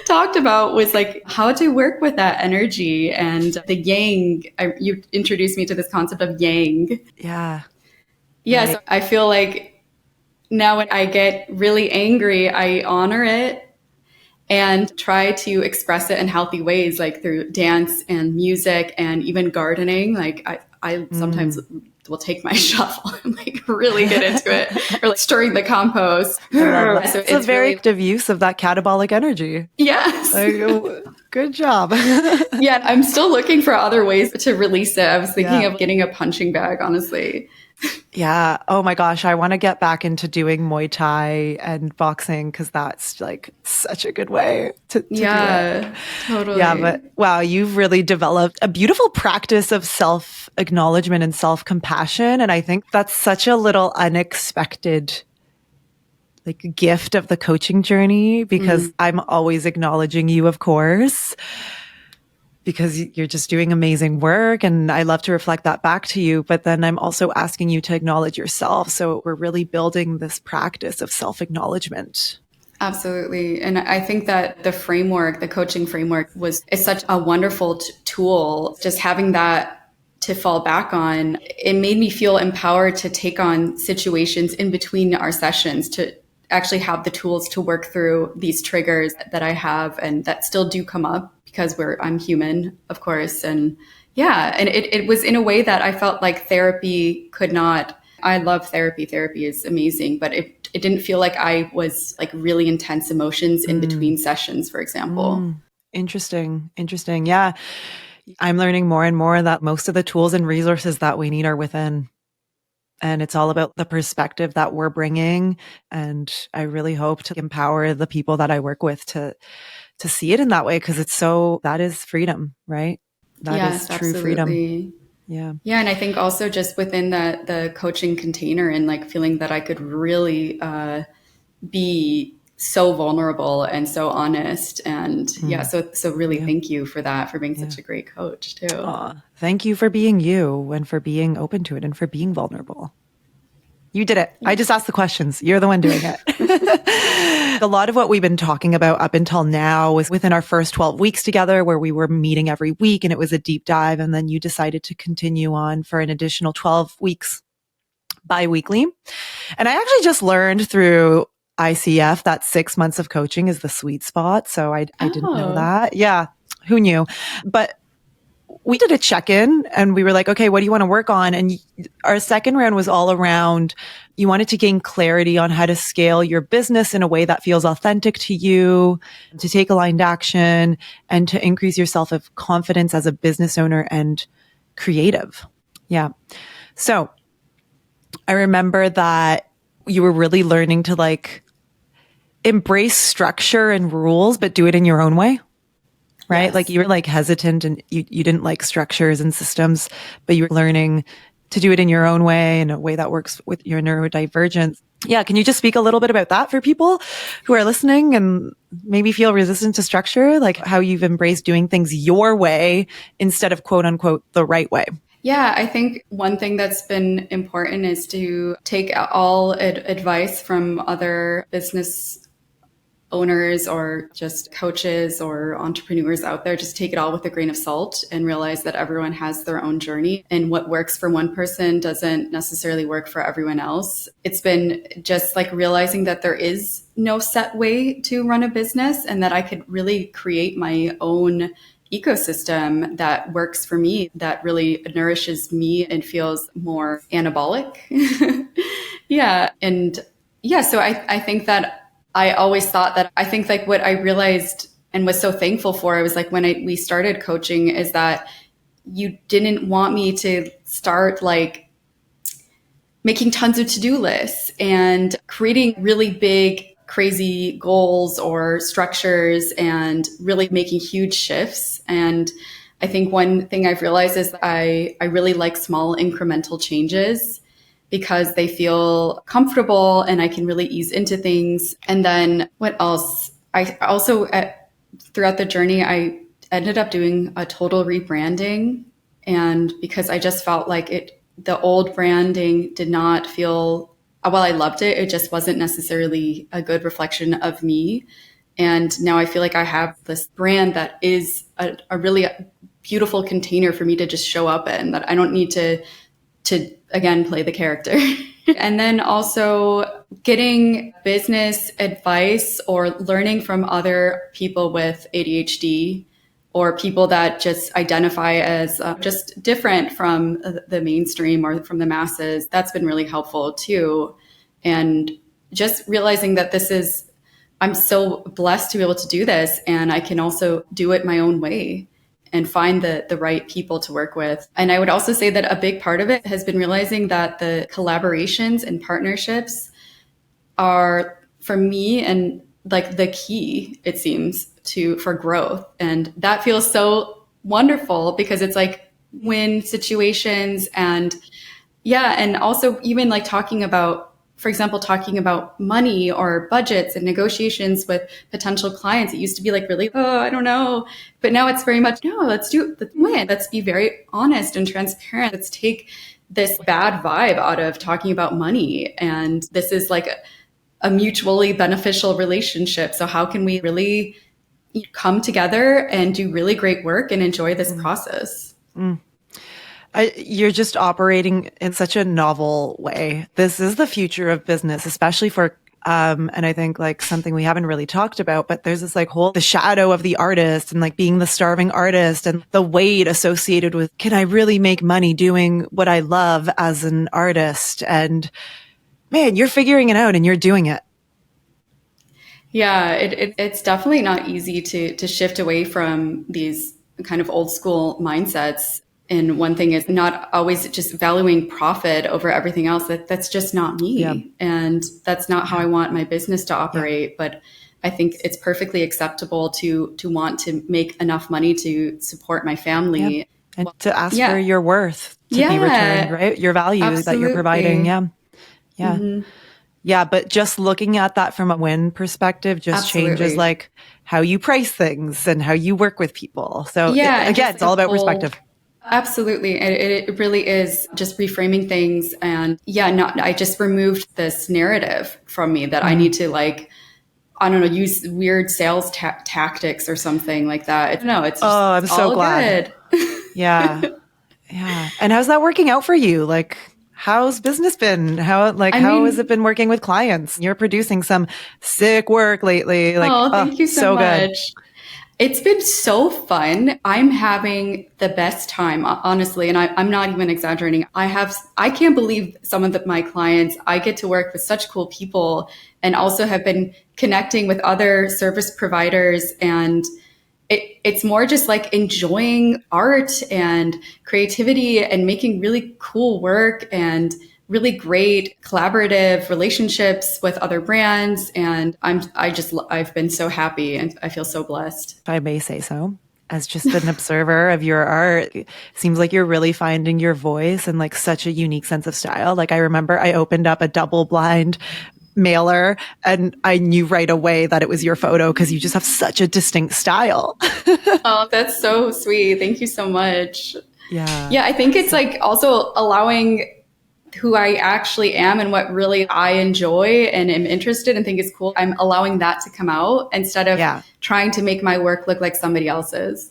talked about was like how to work with that energy and the yang. You introduced me to this concept of yang. Yeah. Yeah. So I feel like now when I get really angry, I honor it and try to express it in healthy ways, like through dance and music and even gardening. Like I sometimes will take my shovel and like really get into it, or like stirring the compost. So it's a very active use of that catabolic energy. Yes. Good job. Yeah. I'm still looking for other ways to release it. I was thinking of getting a punching bag, honestly. Yeah. Oh my gosh. I want to get back into doing Muay Thai and boxing, because that's like such a good way to do it. Totally. Yeah. But wow, you've really developed a beautiful practice of self-acknowledgement and self-compassion. And I think that's such a little unexpected like gift of the coaching journey, because I'm always acknowledging you, of course, because you're just doing amazing work. And I love to reflect that back to you. But then I'm also asking you to acknowledge yourself. So we're really building this practice of self-acknowledgement. Absolutely. And I think that the coaching framework is such a wonderful tool. Just having that to fall back on, it made me feel empowered to take on situations in between our sessions, to actually have the tools to work through these triggers that I have and that still do come up, because I'm human, of course. And and it was in a way that I felt like therapy could not. I love therapy. Therapy is amazing, but it didn't feel like I was like really intense emotions in between sessions, for example. Interesting. Yeah. I'm learning more and more that most of the tools and resources that we need are within. And it's all about the perspective that we're bringing. And I really hope to empower the people that I work with to see it in that way, because that is freedom, right? That is true freedom. Yeah. Yeah. And I think also just within the coaching container and like feeling that I could really be so vulnerable and so honest. And so really thank you for that, for being such a great coach too. Thank you for being you and for being open to it and for being vulnerable. You did it. I just asked the questions. You're the one doing it. A lot of what we've been talking about up until now was within our first 12 weeks together, where we were meeting every week and it was a deep dive. And then you decided to continue on for an additional 12 weeks bi-weekly. And I actually just learned through ICF that 6 months of coaching is the sweet spot. So I didn't know that. Yeah. Who knew? But we did a check-in and we were like, okay, what do you want to work on? And our second round was all around, you wanted to gain clarity on how to scale your business in a way that feels authentic to you, to take aligned action, and to increase your self-confidence as a business owner and creative. Yeah. So I remember that you were really learning to like embrace structure and rules, but do it in your own way. Right? Yes. Like you were like hesitant and you didn't like structures and systems, but you were learning to do it in your own way, in a way that works with your neurodivergence. Yeah. Can you just speak a little bit about that for people who are listening and maybe feel resistant to structure, like how you've embraced doing things your way instead of quote unquote the right way? Yeah, I think one thing that's been important is to take all advice from other business owners or just coaches or entrepreneurs out there. Just take it all with a grain of salt and realize that everyone has their own journey, and what works for one person doesn't necessarily work for everyone else. It's been just like realizing that there is no set way to run a business, and that I could really create my own ecosystem that works for me, that really nourishes me and feels more anabolic. Yeah. And yeah, so I think that I always thought that, I think like what I realized and was so thankful for, it was like when we started coaching, is that you didn't want me to start like making tons of to-do lists and creating really big, crazy goals or structures and really making huge shifts. And I think one thing I've realized is I really like small incremental changes, because they feel comfortable and I can really ease into things. And then what else? I also, throughout the journey, I ended up doing a total rebranding. And because I just felt like the old branding did not feel, while I loved it, it just wasn't necessarily a good reflection of me. And now I feel like I have this brand that is a really beautiful container for me to just show up in, that I don't need to again, play the character. And then also getting business advice or learning from other people with ADHD, or people that just identify as just different from the mainstream or from the masses. That's been really helpful too. And just realizing that I'm so blessed to be able to do this, and I can also do it my own way and find the right people to work with. And I would also say that a big part of it has been realizing that the collaborations and partnerships are, for me, and like the key, it seems, for growth. And that feels so wonderful, because it's like win situations. And yeah, and also even like talking about, for example, talking about money or budgets and negotiations with potential clients. It used to be like really, oh, I don't know. But now it's very much, no, let's win. Let's be very honest and transparent. Let's take this bad vibe out of talking about money. And this is like a mutually beneficial relationship. So how can we really come together and do really great work and enjoy this process? You're just operating in such a novel way. This is the future of business, especially for, and I think like something we haven't really talked about, but there's this like the shadow of the artist and like being the starving artist and the weight associated with, can I really make money doing what I love as an artist? And man, you're figuring it out and you're doing it. Yeah, it's definitely not easy to shift away from these kind of old school mindsets. And one thing is not always just valuing profit over everything else. That's just not me. Yeah. And that's not how I want my business to operate. Yeah. But I think it's perfectly acceptable to want to make enough money to support my family. Yeah. And to ask for your worth to be returned, right? Your value that you're providing. Yeah. Yeah. Mm-hmm. Yeah. But just looking at that from a win perspective just changes like how you price things and how you work with people. So again, it's all about perspective. Absolutely. It really is just reframing things. And I just removed this narrative from me that I need to use weird sales tactics or something like that. No, it's just, I'm so glad. Good. Yeah. Yeah. And how's that working out for you? Like, how's business been? How has it been working with clients? You're producing some sick work lately. Like, thank you so much. Good. It's been so fun. I'm having the best time, honestly, and I'm not even exaggerating. I can't believe some of my clients, I get to work with such cool people and also have been connecting with other service providers. And it's more just like enjoying art and creativity and making really cool work and really great collaborative relationships with other brands. And I've been so happy and I feel so blessed. If I may say so, as just an observer of your art, it seems like you're really finding your voice and like such a unique sense of style. Like I remember I opened up a double blind mailer and I knew right away that it was your photo because you just have such a distinct style. Oh, that's so sweet. Thank you so much. Yeah. Yeah, I think it's like also allowing who I actually am and what really I enjoy and am interested and think is cool. I'm allowing that to come out instead of trying to make my work look like somebody else's.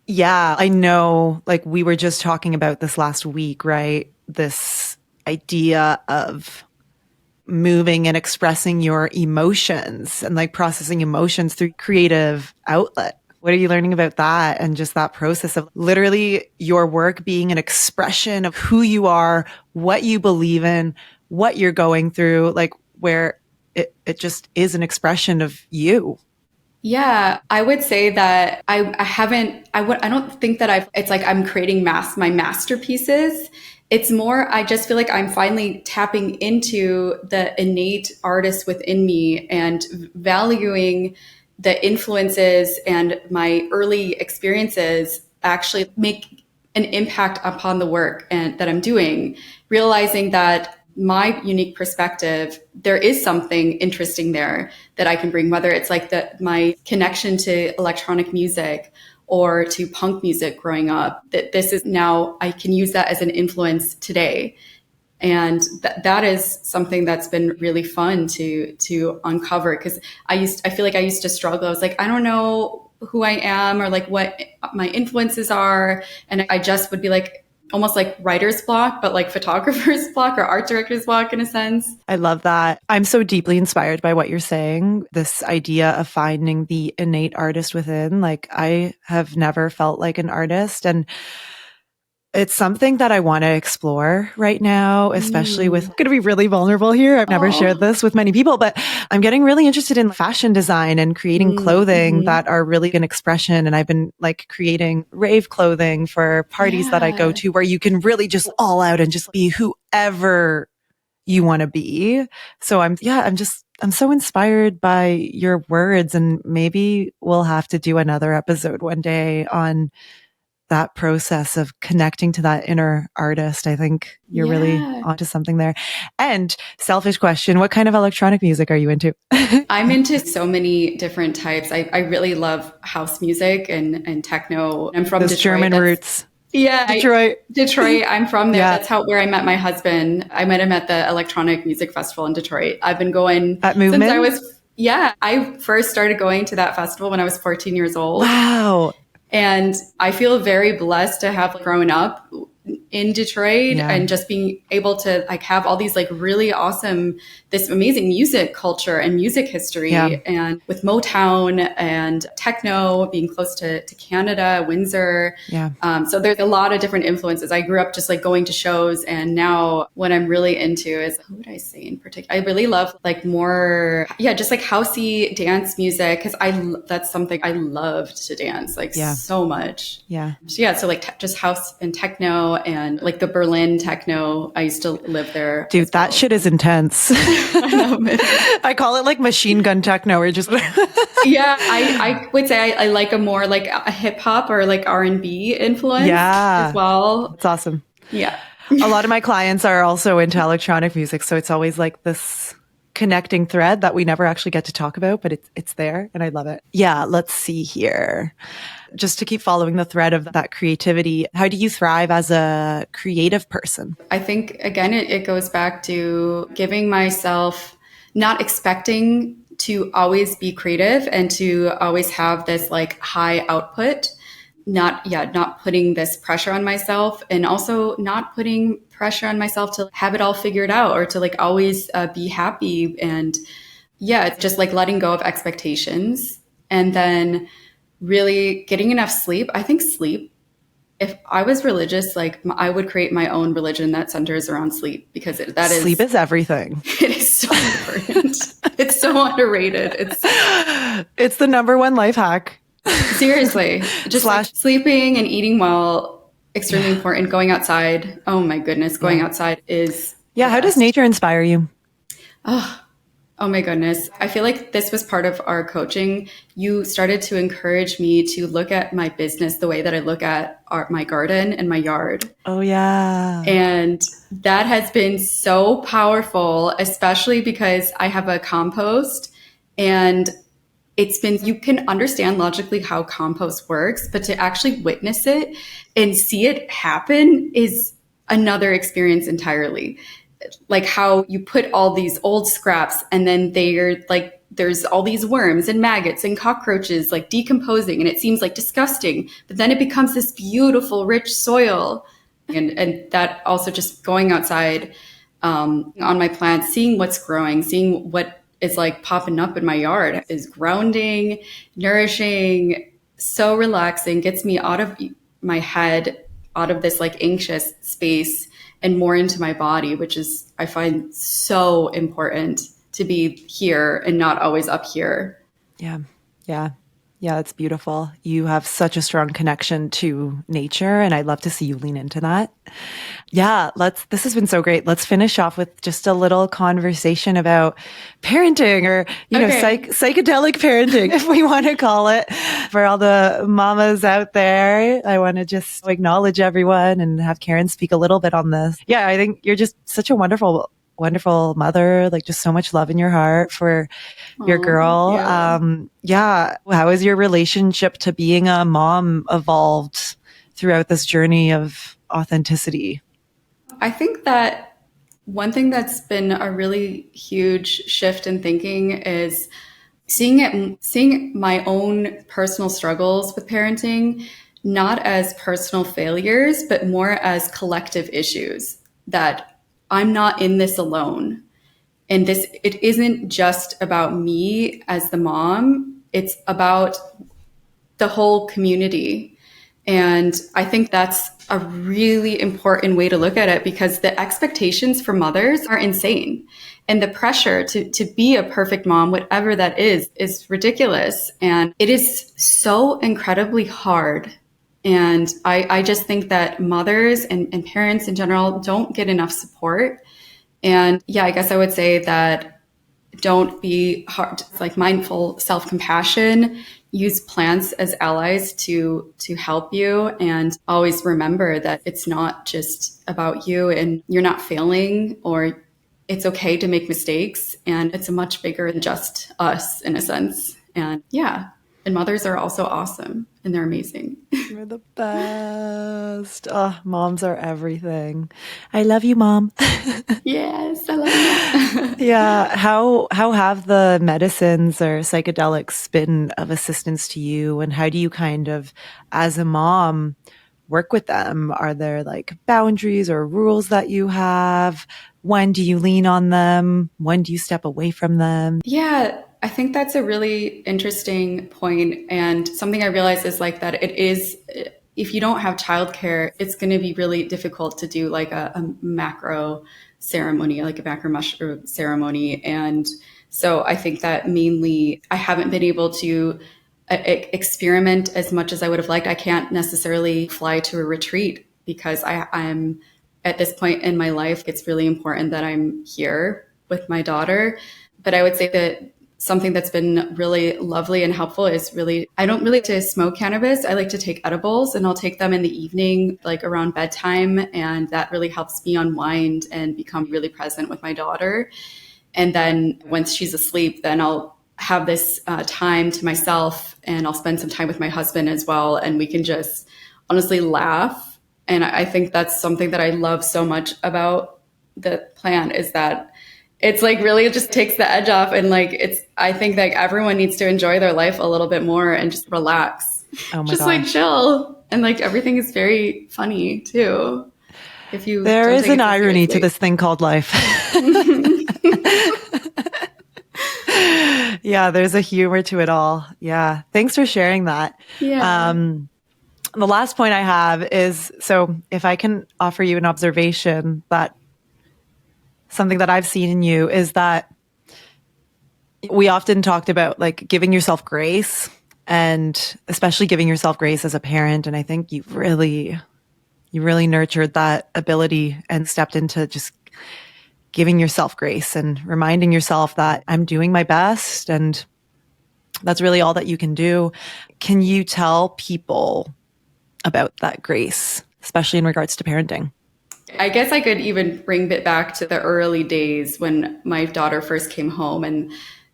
Yeah, I know. Like we were just talking about this last week, right? This idea of moving and expressing your emotions and like processing emotions through creative outlet. What are you learning about that and just that process of literally your work being an expression of who you are, what you believe in, what you're going through, like where it just is an expression of you? Yeah, I would say that I don't think that it's like I'm creating my masterpieces. It's more, I just feel like I'm finally tapping into the innate artist within me and valuing the influences and my early experiences actually make an impact upon the work and that I'm doing, realizing that my unique perspective, there is something interesting there that I can bring, whether it's like my connection to electronic music or to punk music growing up, that this is now, I can use that as an influence today. And that is something that's been really fun to uncover, because I feel like I used to struggle. I was like, I don't know who I am or like what my influences are. And I just would be like, almost like writer's block, but like photographer's block or art director's block in a sense. I love that. I'm so deeply inspired by what you're saying. This idea of finding the innate artist within. Like I have never felt like an artist, and it's something that I want to explore right now, especially with going to be really vulnerable here. I've never shared this with many people, but I'm getting really interested in fashion design and creating clothing that are really an expression. And I've been like creating rave clothing for parties that I go to where you can really just all out and just be whoever you want to be. So I'm so inspired by your words, and maybe we'll have to do another episode one day on that process of connecting to that inner artist. I think you're really onto something there. And selfish question, what kind of electronic music are you into? I'm into so many different types. I really love house music and techno. I'm from Detroit. German roots. Yeah. Detroit. I'm from there. Yeah. That's where I met my husband. I met him at the Electronic Music Festival in Detroit. I've been going since I was, I first started going to that festival when I was 14 years old. Wow. And I feel very blessed to have grown up in Detroit and just being able to like have all these like really awesome, this amazing music culture and music history, and with Motown and techno, being close to Canada, Windsor. So there's a lot of different influences. I grew up just like going to shows, and now what I'm really into is, who would I say in particular? I really love like more, just like housey dance music, because that's something I loved to dance like so much. So like just house and techno and like the Berlin techno. I used to live there. Dude, that shit is intense. I call it like machine gun techno, or just I would say I like a more like a hip hop or like R&B influence as well. It's awesome. A lot of my clients are also into electronic music, so it's always like this connecting thread that we never actually get to talk about, but it's there and I love it. Let's see here. Just to keep following the thread of that creativity, how do you thrive as a creative person? I think, again, it goes back to giving myself, not expecting to always be creative and to always have this like high output, not putting this pressure on myself, and also not putting pressure on myself to have it all figured out or to like always be happy. And it's just like letting go of expectations, and then really getting enough sleep. I think sleep, if I was religious, like I would create my own religion that centers around sleep, because sleep is everything. It is so important. It's so underrated. It's the number one life hack. Seriously, just like sleeping and eating well, extremely important. Going outside. Oh my goodness. Going outside is. Yeah. How does nature inspire you? Oh my goodness. I feel like this was part of our coaching. You started to encourage me to look at my business the way that I look at my garden and my yard. Oh, yeah. And that has been so powerful, especially because I have a compost, and you can understand logically how compost works, but to actually witness it and see it happen is another experience entirely. Like how you put all these old scraps and then they're like, there's all these worms and maggots and cockroaches like decomposing, and it seems like disgusting, but then it becomes this beautiful, rich soil. And that also just going outside on my plants, seeing what's growing, seeing what is like popping up in my yard is grounding, nourishing, so relaxing, gets me out of my head, out of this like anxious space and more into my body, which is, I find so important to be here and not always up here. Yeah. Yeah. Yeah. It's beautiful. You have such a strong connection to nature, and I'd love to see you lean into that. Yeah. This has been so great. Let's finish off with just a little conversation about parenting, or, you know, psychedelic parenting, if we want to call it. For all the mamas out there, I want to just acknowledge everyone and have Karen speak a little bit on this. Yeah. I think you're just such a wonderful mother, like just so much love in your heart for your girl. Yeah. How has your relationship to being a mom evolved throughout this journey of authenticity? I think that one thing that's been a really huge shift in thinking is seeing my own personal struggles with parenting, not as personal failures, but more as collective issues, that I'm not in this alone. And it isn't just about me as the mom, it's about the whole community. And I think that's a really important way to look at it, because the expectations for mothers are insane. And the pressure to be a perfect mom, whatever that is ridiculous. And it is so incredibly hard. And I just think that mothers and parents in general don't get enough support. And yeah, I guess I would say that don't be hard, like mindful self-compassion, use plants as allies to help you, and always remember that it's not just about you and you're not failing, or it's okay to make mistakes, and it's a much bigger than just us in a sense. And yeah. And mothers are also awesome, and they're amazing. You're the best. Oh, moms are everything. I love you, Mom. Yes, I love you. Yeah. How have the medicines or psychedelics been of assistance to you? And how do you kind of, as a mom, work with them? Are there like boundaries or rules that you have? When do you lean on them? When do you step away from them? Yeah. I think that's a really interesting point, and something I realized is like that it is, if you don't have childcare, it's going to be really difficult to do like a macro ceremony, like a macro mushroom ceremony. And so I think that mainly I haven't been able to experiment as much as I would have liked. I can't necessarily fly to a retreat because I'm at this point in my life, it's really important that I'm here with my daughter. But I would say that something that's been really lovely and helpful is I don't really like to smoke cannabis. I like to take edibles, and I'll take them in the evening, like around bedtime. And that really helps me unwind and become really present with my daughter. And then once she's asleep, then I'll have this time to myself, and I'll spend some time with my husband as well. And we can just honestly laugh. And I think that's something that I love so much about the plant, is that it's like really, it just takes the edge off. And like, I think like everyone needs to enjoy their life a little bit more and just relax. Oh my just gosh. Like chill. And like everything is very funny too. There is an irony to this thing called life. Yeah, there's a humor to it all. Yeah. Thanks for sharing that. Yeah. The last point I have is, so if I can offer you an observation, that something that I've seen in you is that we often talked about like giving yourself grace, and especially giving yourself grace as a parent. And I think you really nurtured that ability and stepped into just giving yourself grace and reminding yourself that I'm doing my best and that's really all that you can do. Can you tell people about that grace, especially in regards to parenting? I guess I could even bring it back to the early days when my daughter first came home. And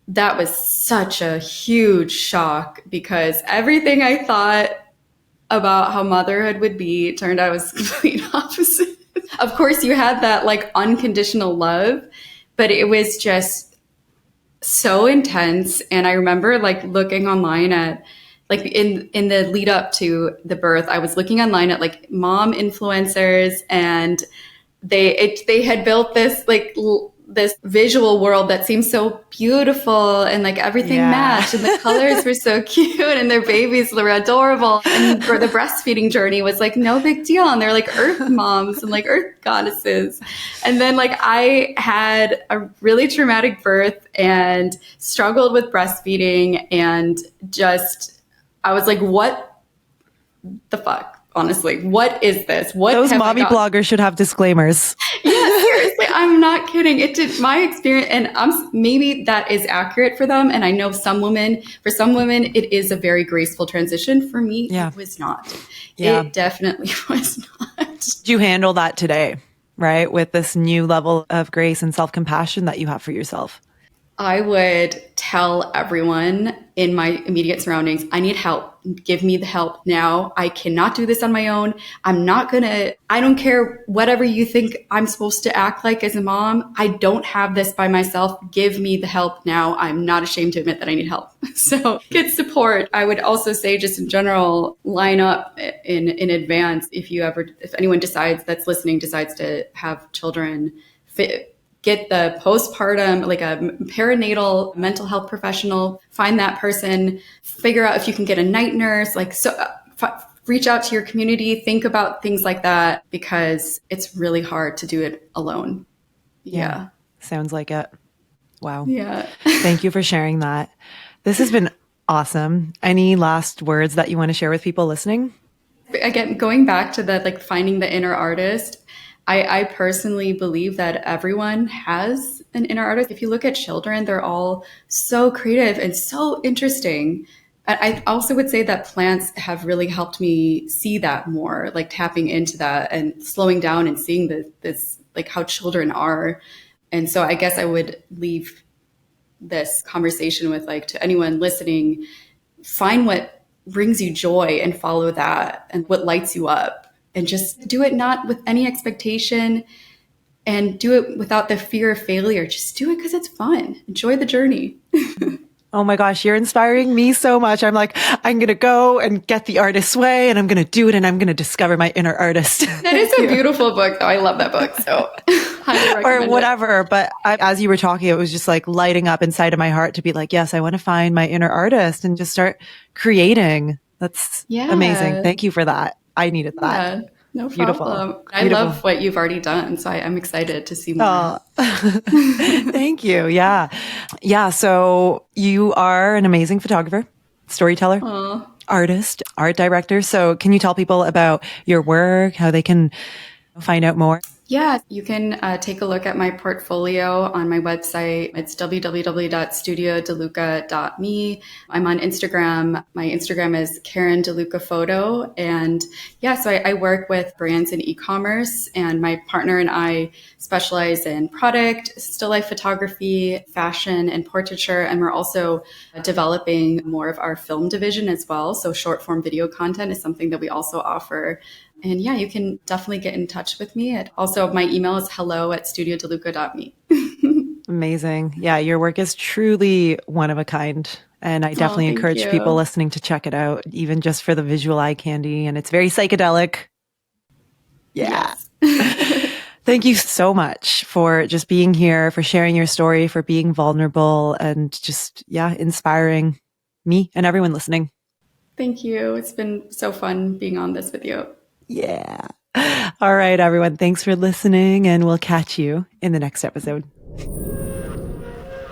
that was such a huge shock because everything I thought about how motherhood would be turned out was complete opposite. Of course, you had that like unconditional love, but it was just so intense. And I remember like looking online at like in the lead up to the birth, I was looking online at like mom influencers, and they had built this like this visual world that seemed so beautiful and like everything matched and the colors were so cute and their babies were adorable. And the breastfeeding journey was like no big deal. And they're like earth moms and like earth goddesses. And then like I had a really traumatic birth and struggled with breastfeeding and just, I was like, what the fuck? Honestly, what is this? What those mommy bloggers should have disclaimers. Yeah, seriously, I'm not kidding. It did my experience, and maybe that is accurate for them. And I know for some women, it is a very graceful transition. For me, it was not. Yeah. It definitely was not. Did you handle that today, right? With this new level of grace and self-compassion that you have for yourself? I would tell everyone in my immediate surroundings, I need help. Give me the help now. I cannot do this on my own. I don't care whatever you think I'm supposed to act like as a mom. I don't have this by myself. Give me the help now. I'm not ashamed to admit that I need help. So get support. I would also say just in general, line up in advance. If anyone that's listening decides to have children, get the postpartum, like a perinatal mental health professional, find that person, figure out if you can get a night nurse, reach out to your community, think about things like that, because it's really hard to do it alone. Yeah. Sounds like it. Wow. Yeah. Thank you for sharing that. This has been awesome. Any last words that you want to share with people listening? Again, going back to that, like finding the inner artist, I personally believe that everyone has an inner artist. If you look at children, they're all so creative and so interesting. I also would say that plants have really helped me see that more, like tapping into that and slowing down and seeing this like how children are. And so I guess I would leave this conversation with like, to anyone listening, find what brings you joy and follow that and what lights you up. And just do it not with any expectation and do it without the fear of failure. Just do it because it's fun. Enjoy the journey. Oh my gosh, you're inspiring me so much. I'm like, I'm going to go and get the artist's way and I'm going to do it and I'm going to discover my inner artist. That is a beautiful book, though. I love that book. So highly recommend or whatever. But as you were talking, it was just like lighting up inside of my heart to be like, yes, I want to find my inner artist and just start creating. That's amazing. Thank you for that. I needed that. Yeah, no problem. I love what you've already done. So I'm excited to see more. Thank you. Yeah. Yeah. So you are an amazing photographer, storyteller, artist, art director. So can you tell people about your work, how they can find out more? Yeah, you can take a look at my portfolio on my website. It's www.studiodeluca.me. I'm on Instagram. My Instagram is Karen De Luca Photo. And yeah, so I work with brands in e-commerce, and my partner and I specialize in product, still life photography, fashion, and portraiture. And we're also developing more of our film division as well. So short form video content is something that we also offer. And yeah, you can definitely get in touch with me. Also, my email is hello@studiodeluca.me. Amazing. Yeah, your work is truly one of a kind. And I definitely encourage people listening to check it out, even just for the visual eye candy. And it's very psychedelic. Yeah. Yes. Thank you so much for just being here, for sharing your story, for being vulnerable and just, inspiring me and everyone listening. Thank you. It's been so fun being on this with you. Yeah. All right, everyone. Thanks for listening, and we'll catch you in the next episode.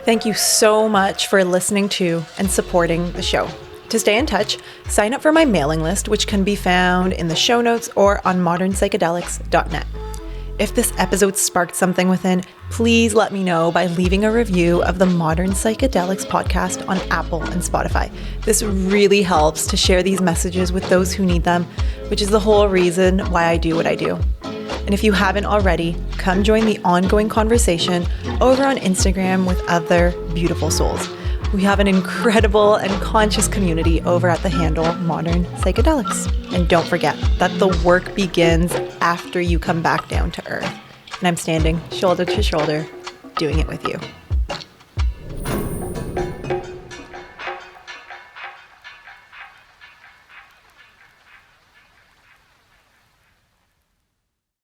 Thank you so much for listening to and supporting the show. To stay in touch, sign up for my mailing list, which can be found in the show notes or on modernpsychedelics.net. If this episode sparked something within, please let me know by leaving a review of the Modern Psychedelics podcast on Apple and Spotify. This really helps to share these messages with those who need them, which is the whole reason why I do what I do. And if you haven't already, come join the ongoing conversation over on Instagram with other beautiful souls. We have an incredible and conscious community over at the handle Modern Psychedelics. And don't forget that the work begins after you come back down to earth. And I'm standing shoulder to shoulder, doing it with you.